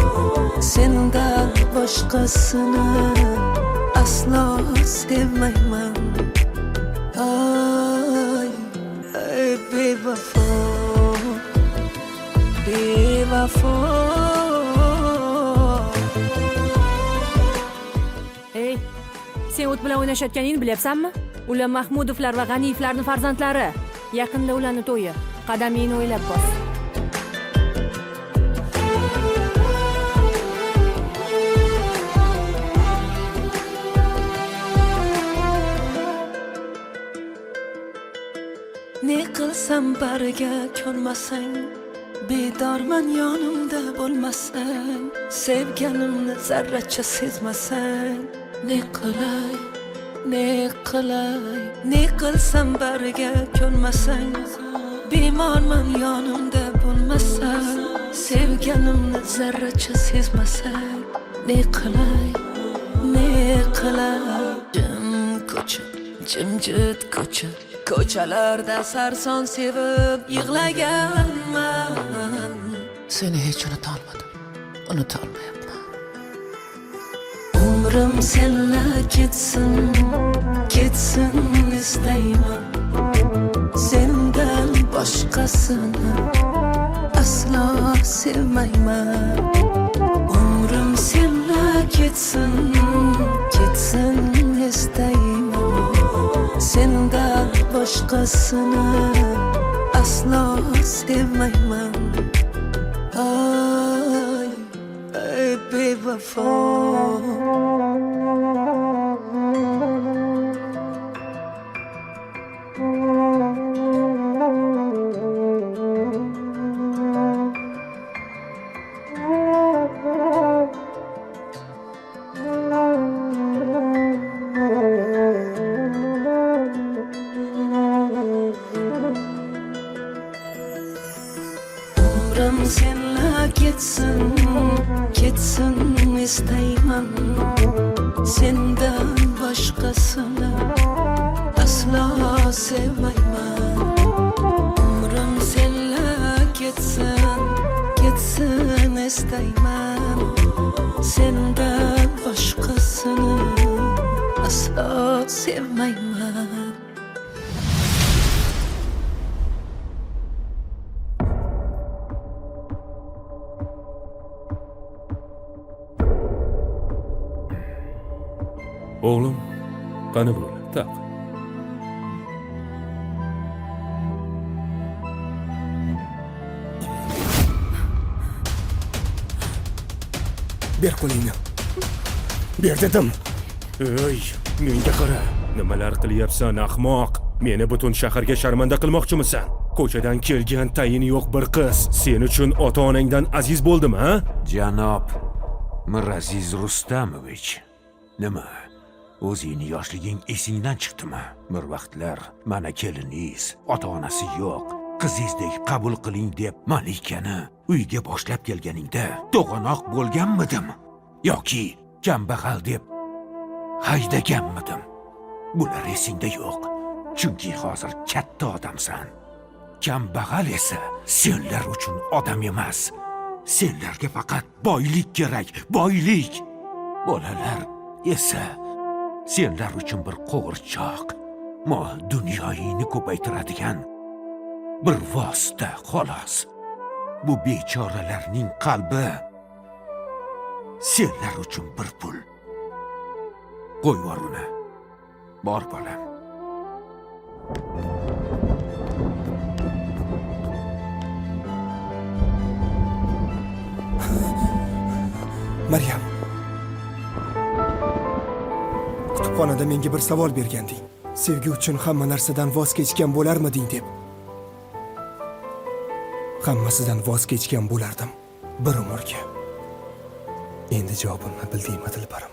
Sendan boshqasini aslo sevmayman. Ay, ay bevafo, bevafo. Ey, sen o't bilan o'ynashayotganingni bilyapsanmi? Ular Mahmudovlar va G'aniyevlarning farzandlari. Yaqinda ularning to'yi. Qadamingni o'ylab bos. Ne qilsam bariga ko'nmasang, bedorman yonimda bo'lmasang, sevganimni zarracha sezmasang, ne qilay, ne qilay, ne qilsam bariga ko'nmasang, bemorman yonimda bo'lmasang, sevganimni zarracha sezmasang, ne qilay, ne qilay. Jim ko'cha, jimjit ko'cha, ko'chalarda sarson sevib yig'laganman. Seni hech unutolmadim, unutolmayapman. Umrim senla ketsin, ketsin istayman. Sendan boshqasini aslo sevmayman. Umrim senla ketsin, ketsin istayman. Sendan boshqasini aslo sevmayman. Ay, ay bevafo. Umrim senla ketsin, ketsin istayman. Sendan boshqasini aslo sevmayman. Umrim senla ketsin, ketsin istayman. Sendan boshqasini aslo sevmayman. O'g'lim, qani bu? Taq. Ber qo'lingni. Ber dedim. Ey, menga qara. Nimalar qilyapsan, ahmoq? Meni butun shaharga sharmanda qilmoqchimisan? Ko'chadan kelgan tayini yo'q bir qiz sen uchun ota-onangdan aziz bo'ldimi, ha? Janob Miraziz Rustamovich, nima? O'zingni yoshliging esingdan chiqdimi? Bir vaqtlar mana keliningiz, ota-onasi yo'q, qizingizdek qabul qiling deb Malikani uyga boshlab kelganingda to'g'anoq bo'lganmidim yoki kambag'al deb haydaganmidim? Bular esingda yo'q. Chunki hozir katta odamsan. Kambag'al esa senlar uchun odam emas. Senlarga faqat boylik kerak, boylik. Bolalar esa senlar uchun bir qo'g'irchoq, mol dunyoyingni ko'paytiradigan bir vosita xolos. Bu bechoralarning qalbi senlar uchun bir pul. Qo'y vor uni. Bor bolam. Maryam. Kutib kutubxonada menga bir savol berganding. Sevgi uchun hamma narsadan voz kechgan bo'larmiding deb. Hammasidan voz kechgan bo'lardim bir umrga. Endi javobimni bildingmi Dilbarim?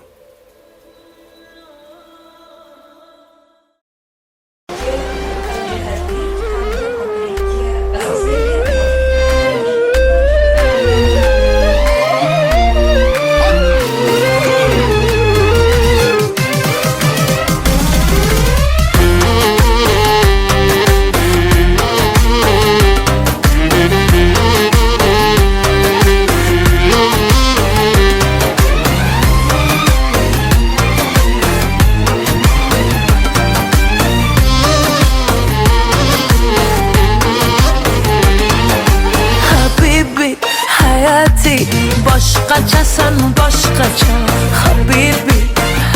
Habibi, hayati, boshqachasan boshqacha. Habibi,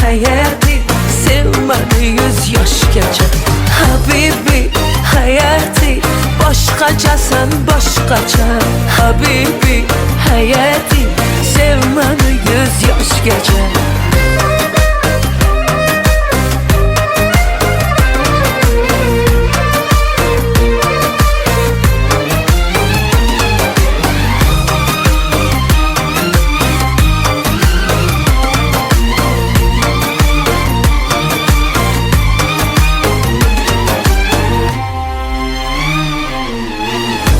hayati, sevmadi 100 yoshgacha. Habibi, hayati, boshqachasan boshqacha. Habibi, hayati, sevmadi 100 yoshgacha.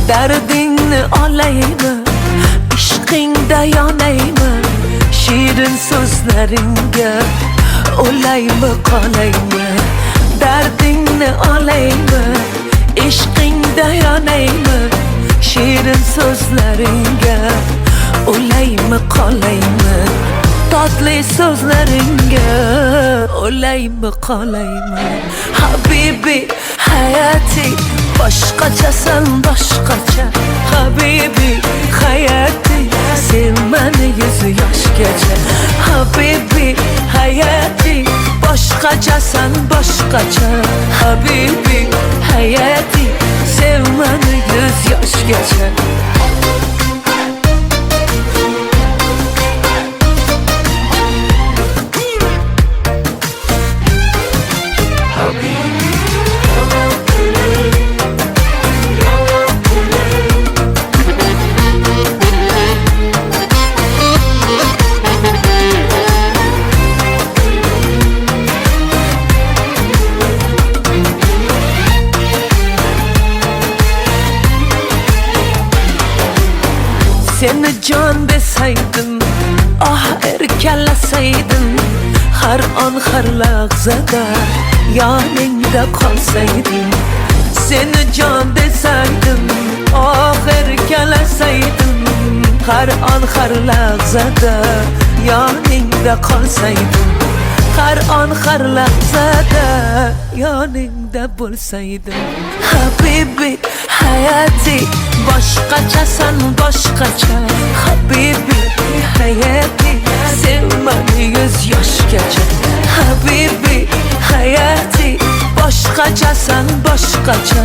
Dardingni olaymi, ishqingda yonaymi, shirin so'zlaringga o'laymi qolaymi. Dardingni olaymi, ishqingda yonaymi, shirin so'zlaringga o'laymi qolaymi. Tatlı so'zlaringga o'laymi qolaymi. Habibi, hayati, boshqachasan boshqacha. Habibi, hayati, sevmani 100 yoshgacha. Habibi, hayati, boshqachasan boshqacha. Habibi, hayati, sevmani 100 yoshgacha. Seni can deseydim, ah erkelaseydim, her an her lahzada yanında kalsaydım. Seni can deseydim, ah erkelaseydim, her an her lahzada yanında kalsaydım. Her an her lahzada yanında bulsaydım. Habibi, hayati, boshqachasan boshqacha. Habibi, hayati, sevmani 100 yoshgacha. Habibi, hayati, boshqachasan boshqacha.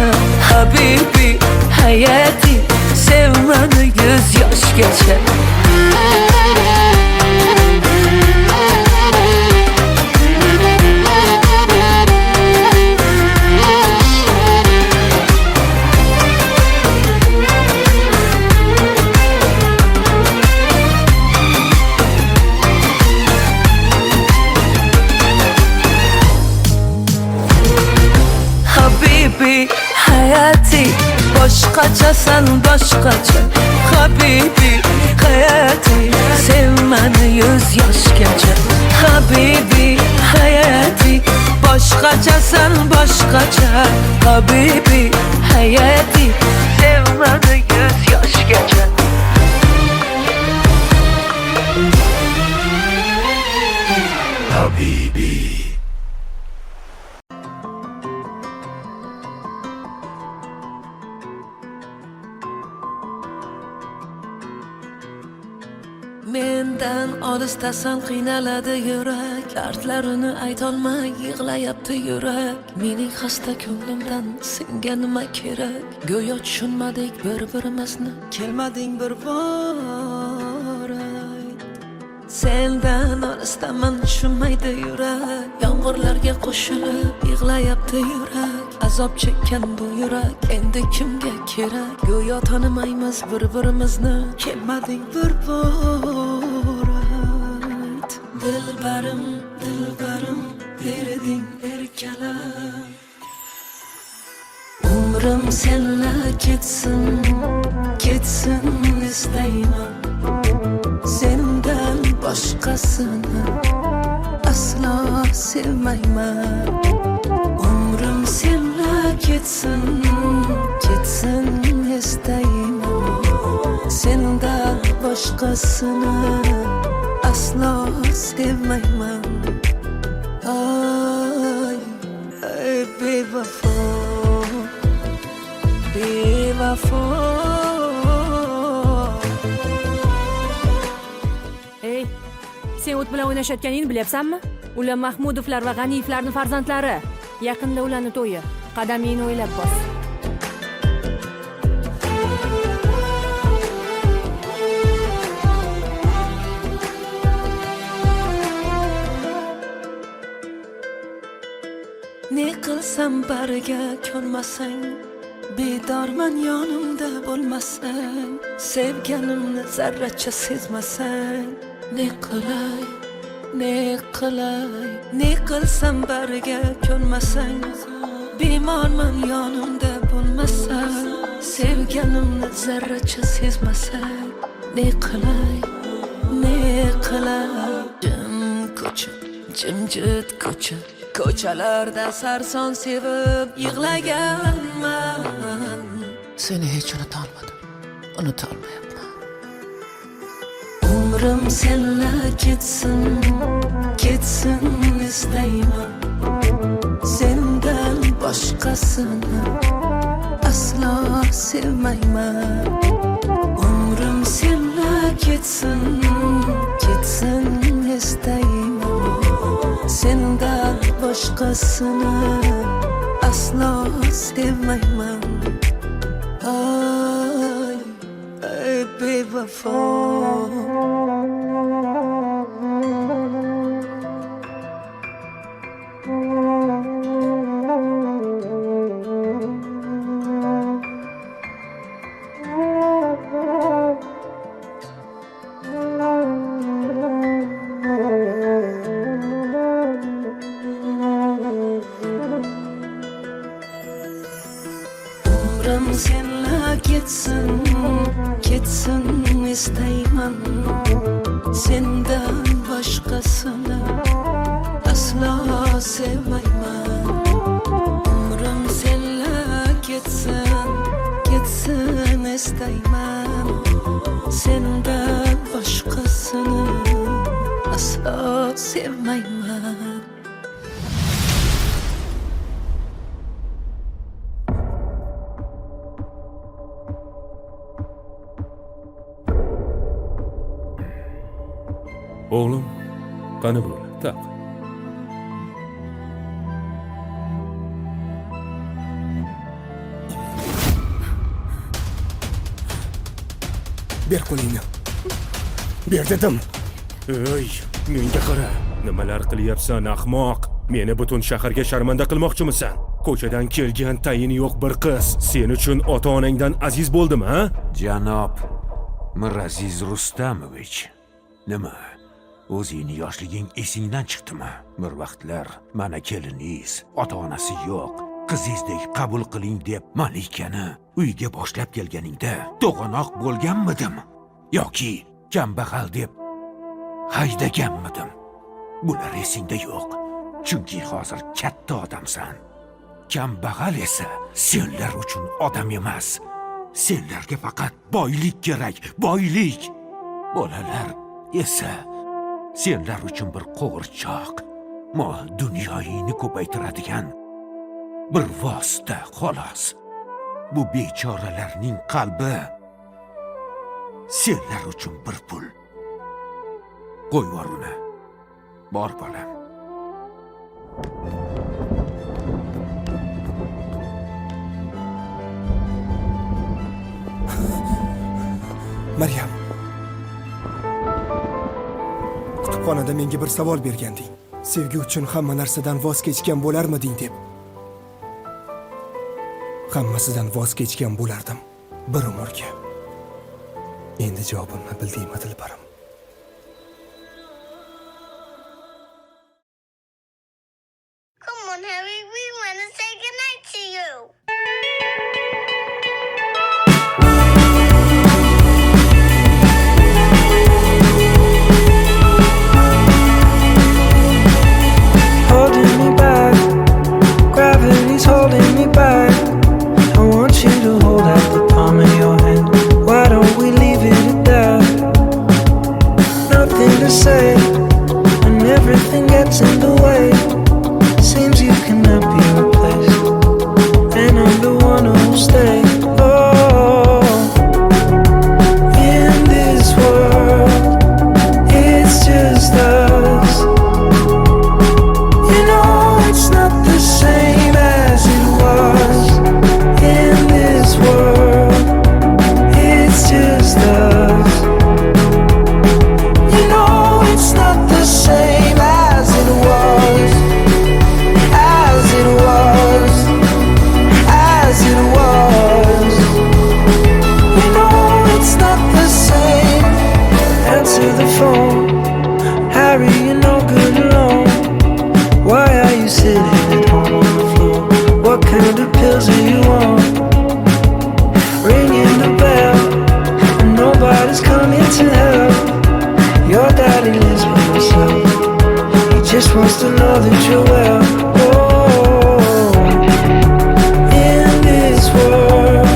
Habibi, hayati, sevmani 100 yoshgacha. Habibi, hayati, boshqachasan boshqacha. Habibi, hayati, sevmani 100 yoshgacha. Habibi, hayati, boshqachasan boshqacha. Habibi, hayati, sevmani 100 yoshgacha. Habibi. Mendan olisdasan qiynaladi yurak. Dardlarini aytolmay yig'layapti yurak. Mening xasta ko'nglimdan senga nima kerak? Go'yo tushunmadik bir-birimizni, kelmading bir bor. sendan olisdaman tushunmaydi yurak yomg'irlarga qo'shilib yig'layapti yurak azob chekkan bu yurak endi kimga kerak go'yo tanimaymiz bir birimizni kelmading bir bor ayt dilbarim dilbarim berding erkalam umrim senla ketsin ketsin istayman sendan boshqasini aslo sevmayman umrim senla ketsin ketsin istayman sendan boshqasini aslo sevmayman ay ay bevafo bevafo Ey, sen o't bilan o'ynashayotganingni bilyapsanmi? Ular Mahmudovlar va G'aniyevlarning farzandlari. Yaqinda ularning to'yi. Qadamingni o'ylab bos. Ne qilsam bariga ko'nmasang bedorman yonimda bo'lmasang sevganimni zarracha sezmasang ne qilay ne qilay ne qilsam bariga ko'nmasang bemorman yonimda bo'lmasang sevganimni zarracha sezmasang ne qilay ne qilay jim ko'cha jimjit ko'cha ko'chalarda sarson sevib yig'laganman Seni hech unutolmadim. Unutolmayapman. umrim senla ketsin ketsin istayman sendan boshqasini aslo sevmayman umrim senla ketsin ketsin istayman sendan boshqasini aslo sevmayman ay ay bevafo umrim senla ketsin ketsin istayman sendan boshqasini aslo sevmayman umrim senla ketsin ketsin istayman sendan boshqasini aslo sevmayman O'g'lim, qani bo'l, taq. ber qo'lingni ber dedim Ey, menga qara. Nimalar qilyapsan, ahmoq? Meni butun shaharga sharmanda qilmoqchimisan? Ko'chadan kelgan tayini yo'q bir qiz sen uchun ota-onangdan aziz bo'ldimi, ha? Janob Miraziz Rustamovich. Nima? O'zingni yoshliging esingdan chiqdimi? Bir vaqtlar mana keliningiz, ota-onasi yo'q, qizingizdek qabul qiling deb Malikani uyga boshlab kelganingda to'g'anoq bo'lganmidim yoki kambag'al deb haydaganmidim? Bular esingda yo'q. Chunki hozir katta odamsan. Kambag'al esa senlar uchun odam emas. Senlarga faqat boylik kerak, boylik. Bolalar esa senlar uchun bir qo'g'irchoq, mol dunyoyingni ko'paytiradigan bir vosita xolos. Bu bechoralarning qalbi senlar uchun bir pul. Qo'y vor uni. Bor bolam. Maryam. kutubxonada menga bir savol berganding. Sevgi uchun hamma narsadan voz kechgan bo'larmiding deb. Hammasidan voz kechgan bo'lardim bir umrga. Endi javobimni bildingmi Dilbarim? Come on, Harry, we want to say goodnight to you. Holding me back, gravity's holding me back. I want you to hold out the palm of your hand. Why don't we leave it at that? Nothing to say, and everything gets in the way. Seems you cannot be replaced, and I'm the one who'll stay. Oh, in this world, it's just us. You know it's not the same as it was. In this world, it's just us. You know it's not the same as it was. As it was. As it was. You know it's not the same. Answer the phone. Harry, you're no good alone. Why are you sitting at home on the floor? What kind of pills are you on? Ringing the bell, and nobody's coming to help. Your daddy lives by himself. He just wants to know that you're well. Oh, in this world,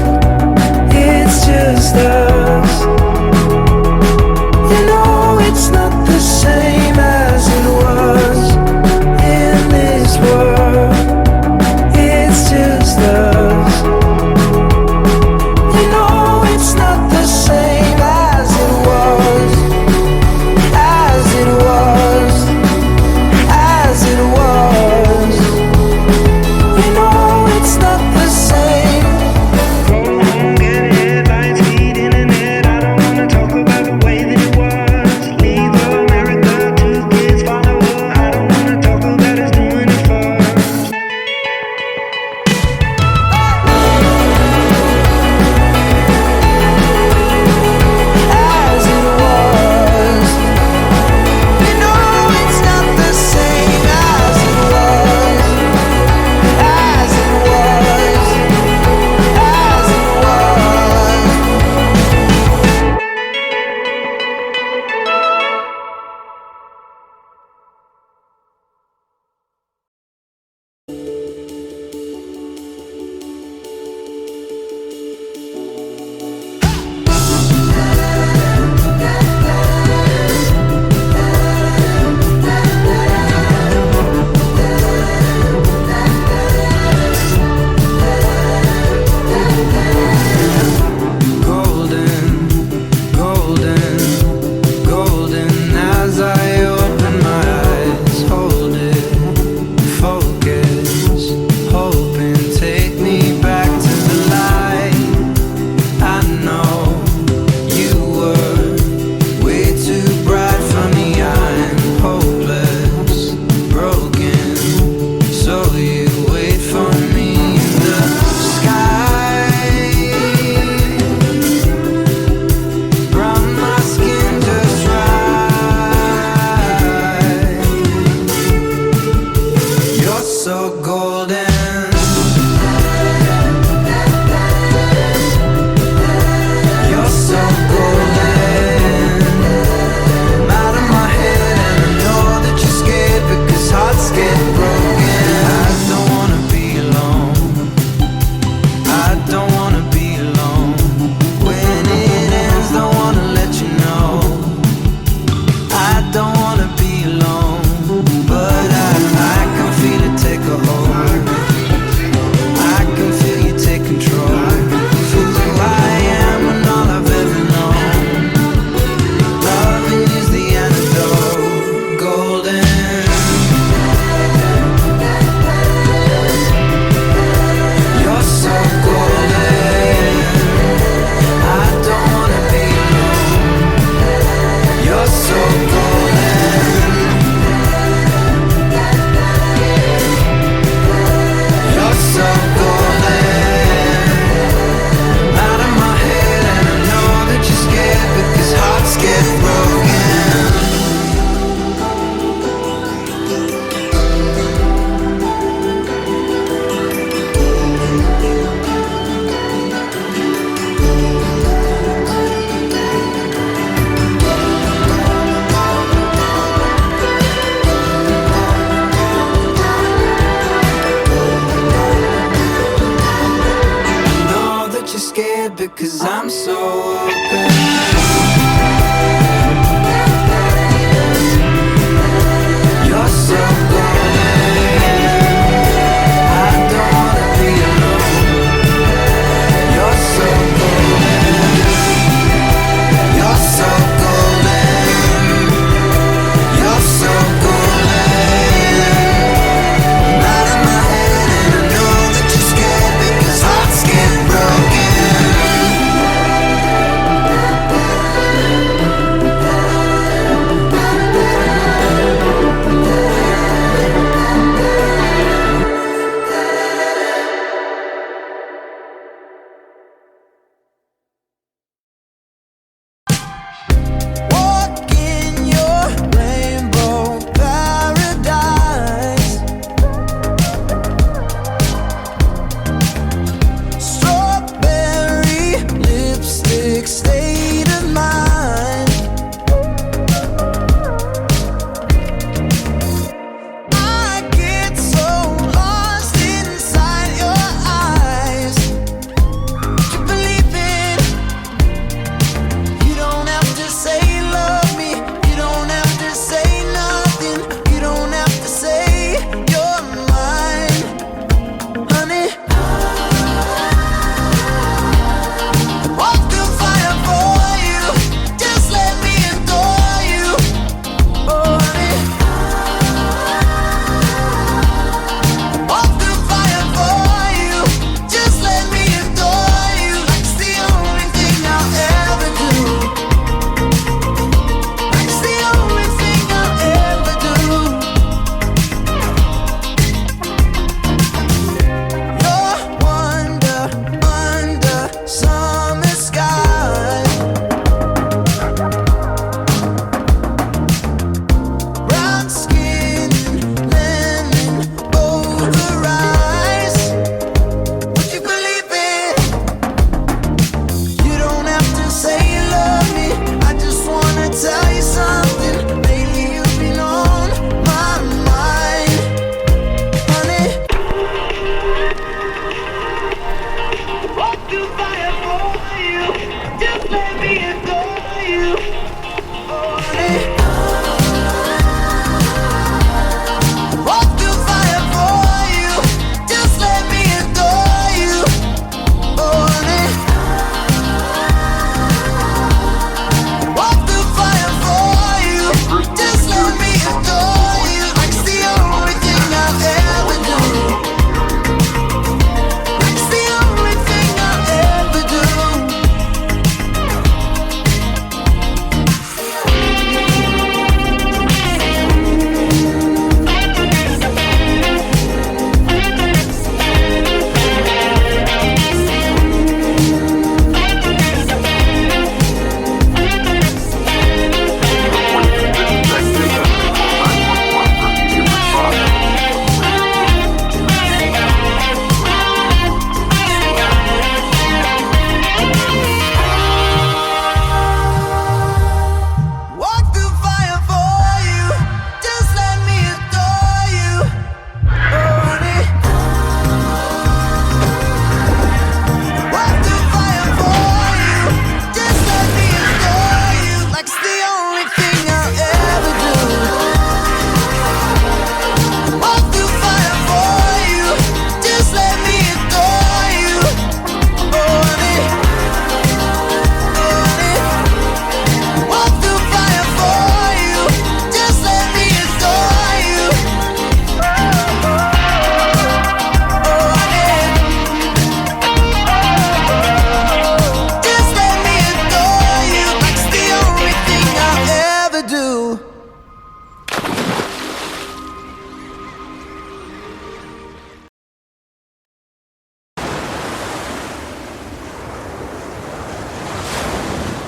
it's just us. You know it's not the same as it was. In this world, it's just us. You know it's not the same as it was. As it was. As it was. You know it's not the same. Going home, getting headlines, feed internet. I don't wanna talk about the way that it was. Leave America, 2 kids follow her. I don't wanna talk about us doing it first. As it was. You know it's not the same as it was. As it was. As it was. Golden, golden, golden as I open my eyes. Hold it, focus, hoping take me back to the light. I know you were way too bright for me. I'm hopeless, broken, so you wait for me in the sky. Brown my skin just right. You're so golden. You're so golden. I'm out of my head and I know that you're scared because hearts get broken. I don't wanna be alone. I don't wanna be alone. When it ends, don't wanna let you know. I don't wanna be alone, but I can feel it take a hold.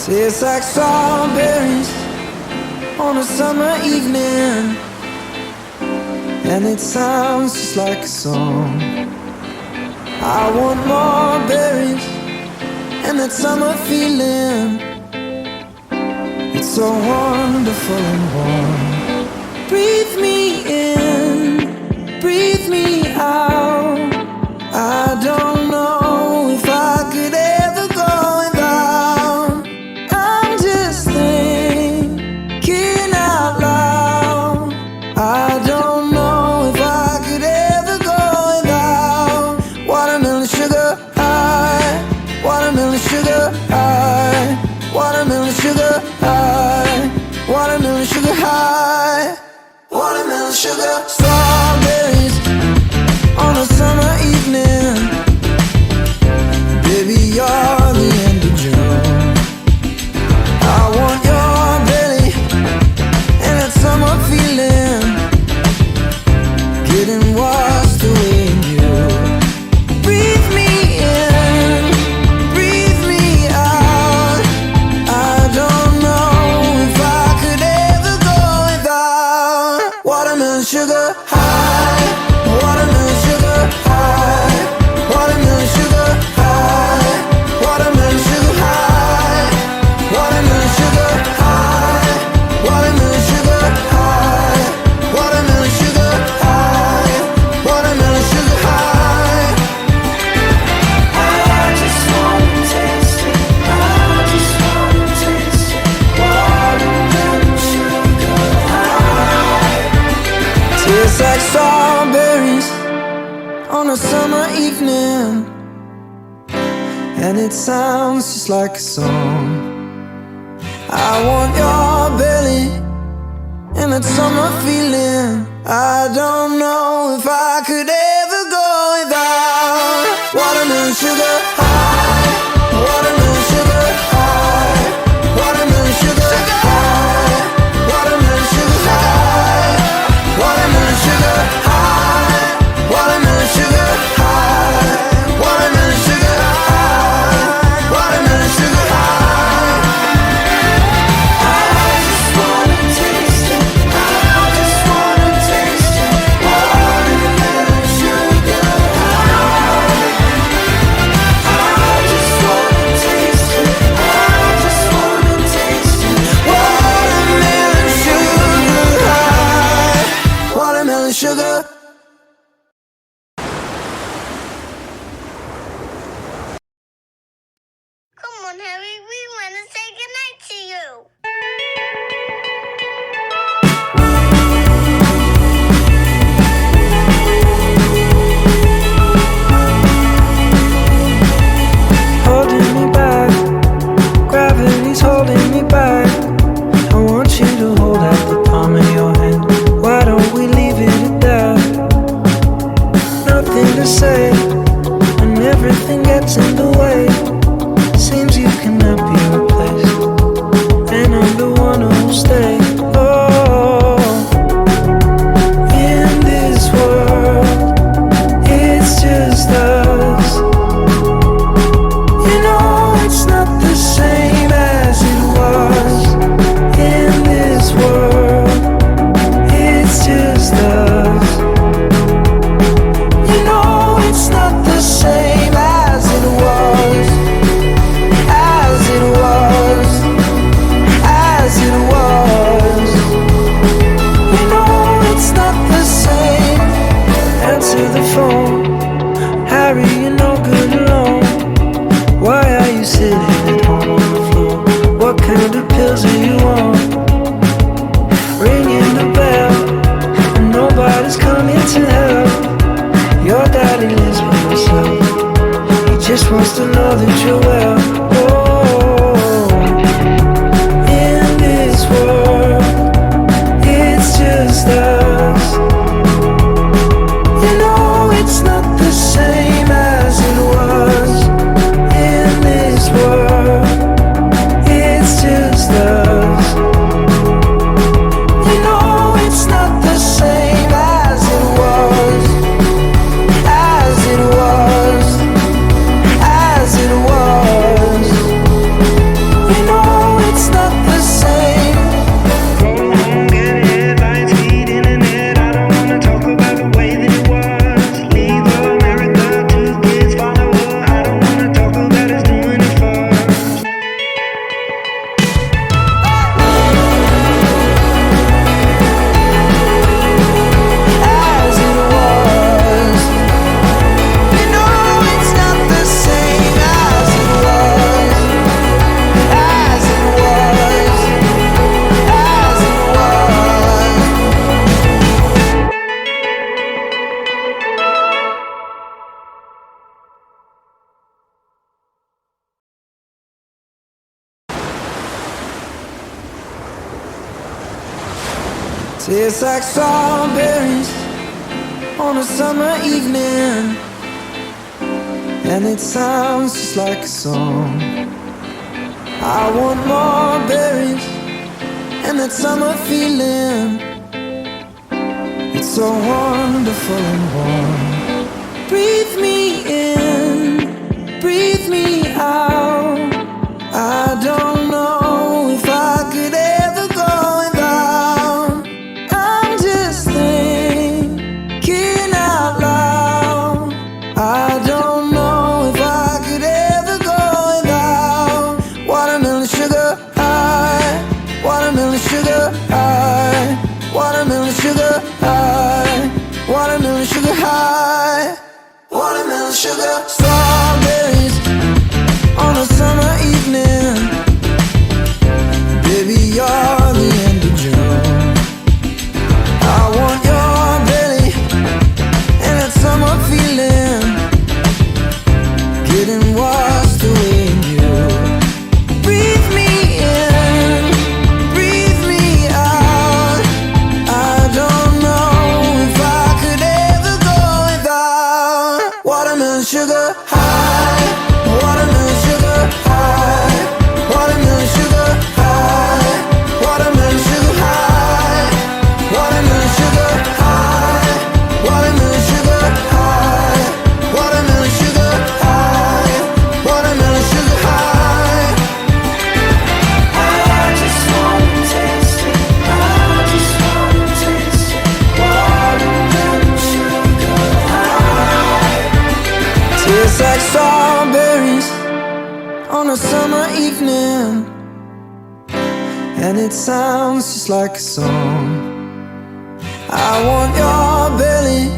Tastes like strawberries on a summer evening, and it sounds just like a song. I want more berries and that summer feeling. It's so wonderful and warm. Breathe me in, breathe me out. I don't know if I could ever go without. I'm just thinking out loud. I don't know if I could ever go without watermelon sugar high, watermelon sugar high, watermelon sugar high, watermelon sugar high, watermelon sugar. Strawberries on a summer evening, baby, you're the end of June. I want your belly and that summer feeling, getting washed away in you. Breathe me in, breathe me out. I don't know if I could ever go without watermelon sugar high, watermelon sugar high, watermelon sugar high, watermelon sugar high, watermelon sugar high, watermelon sugar high, watermelon sugar high, watermelon sugar high. I just wanna taste it, I just wanna taste it, watermelon sugar high. Tastes like strawberries on a summer evening, and it sounds just like a song. I want your belly and that summer feeling. I don't know if I could ever go without watermelon sugar high, watermelon sugar high, watermelon sugar high, watermelon sugar high, watermelon sugar high, watermelon sugar high, watermelon sugar high, watermelon sugar high. I just wanna taste it, I just wanna taste it, watermelon sugar high. I just wanna taste it, I just wanna taste it, watermelon sugar high, watermelon sugar. Come on, Harry, we want to say goodnight to you. Holding me back, gravity's holding me back. I want you to hold out the palm of your hand. Why don't we leave it at that? Tastes like strawberries on a summer evening, and it sounds just like a song. I want more berries and that summer feeling. It's so wonderful and warm. Breathe me in, breathe me out. I don't know if I could ever go without. I'm just thinking out loud. I don't know if I could ever go without watermelon sugar high, watermelon sugar high, watermelon sugar high, watermelon sugar high, watermelon sugar. Strawberries on a summer evening, baby, you're the end of June. I want your belly and that summer feeling, getting washed away in you. Breathe me in, breathe me out. I don't know if I could ever go without watermelon sugar high, watermelon sugar high, watermelon sugar high, watermelon sugar high, watermelon sugar high, watermelon sugar high, watermelon sugar high, watermelon sugar high. I just wanna taste it, I just wanna taste it, watermelon sugar high. Tastes like strawberries on a summer evening, and it sounds just like a song. I want your belly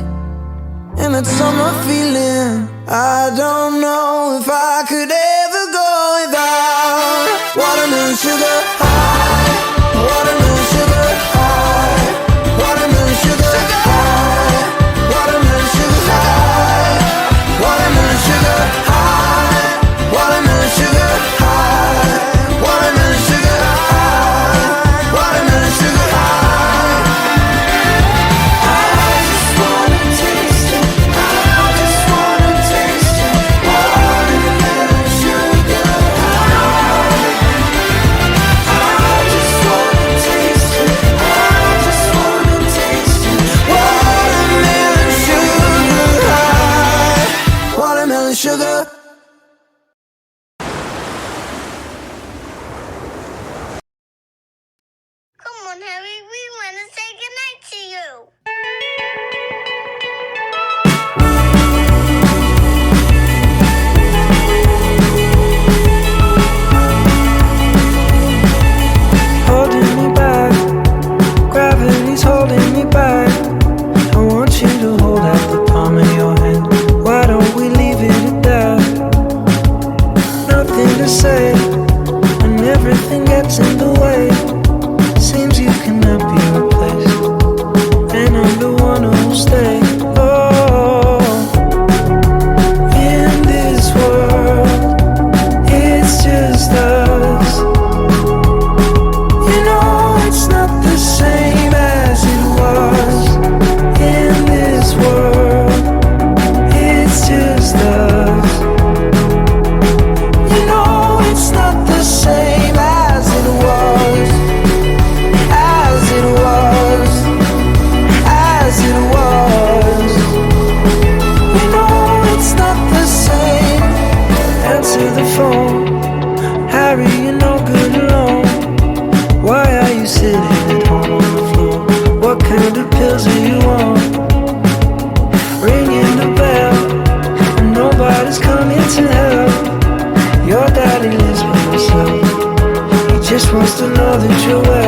and that summer feeling. I don't know if I could ever go without watermelon sugar high, watermelon sugar high, watermelon sugar high, watermelon sugar high, watermelon sugar high, watermelon sugar high, watermelon sugar high, watermelon sugar high. I just wanna taste it, I just wanna taste it, watermelon sugar high. I just wanna taste it, I just wanna taste it, watermelon sugar high, watermelon sugar. Come on, Harry, we want to say goodnight to you. Holding me back, gravity's holding me back. I want you to hold out the palm of your hand. Why don't we leave it at that? Nothing to say, and everything gets in the way. Seems you cannot be replaced, and I'm the one who'll stay. Oh, in this world, it's just us. You know it's not the same as it was. In this world, it's just us. You know it's not the same as it was, as it was, as it was. You know it's not the same. Answer the phone, Harry, you're no good alone. Why are you sitting at home on the floor? What kind of pills are you on? Ringing the bell, and nobody's coming to help. Your daddy lives by himself. He just wants to know that you're well.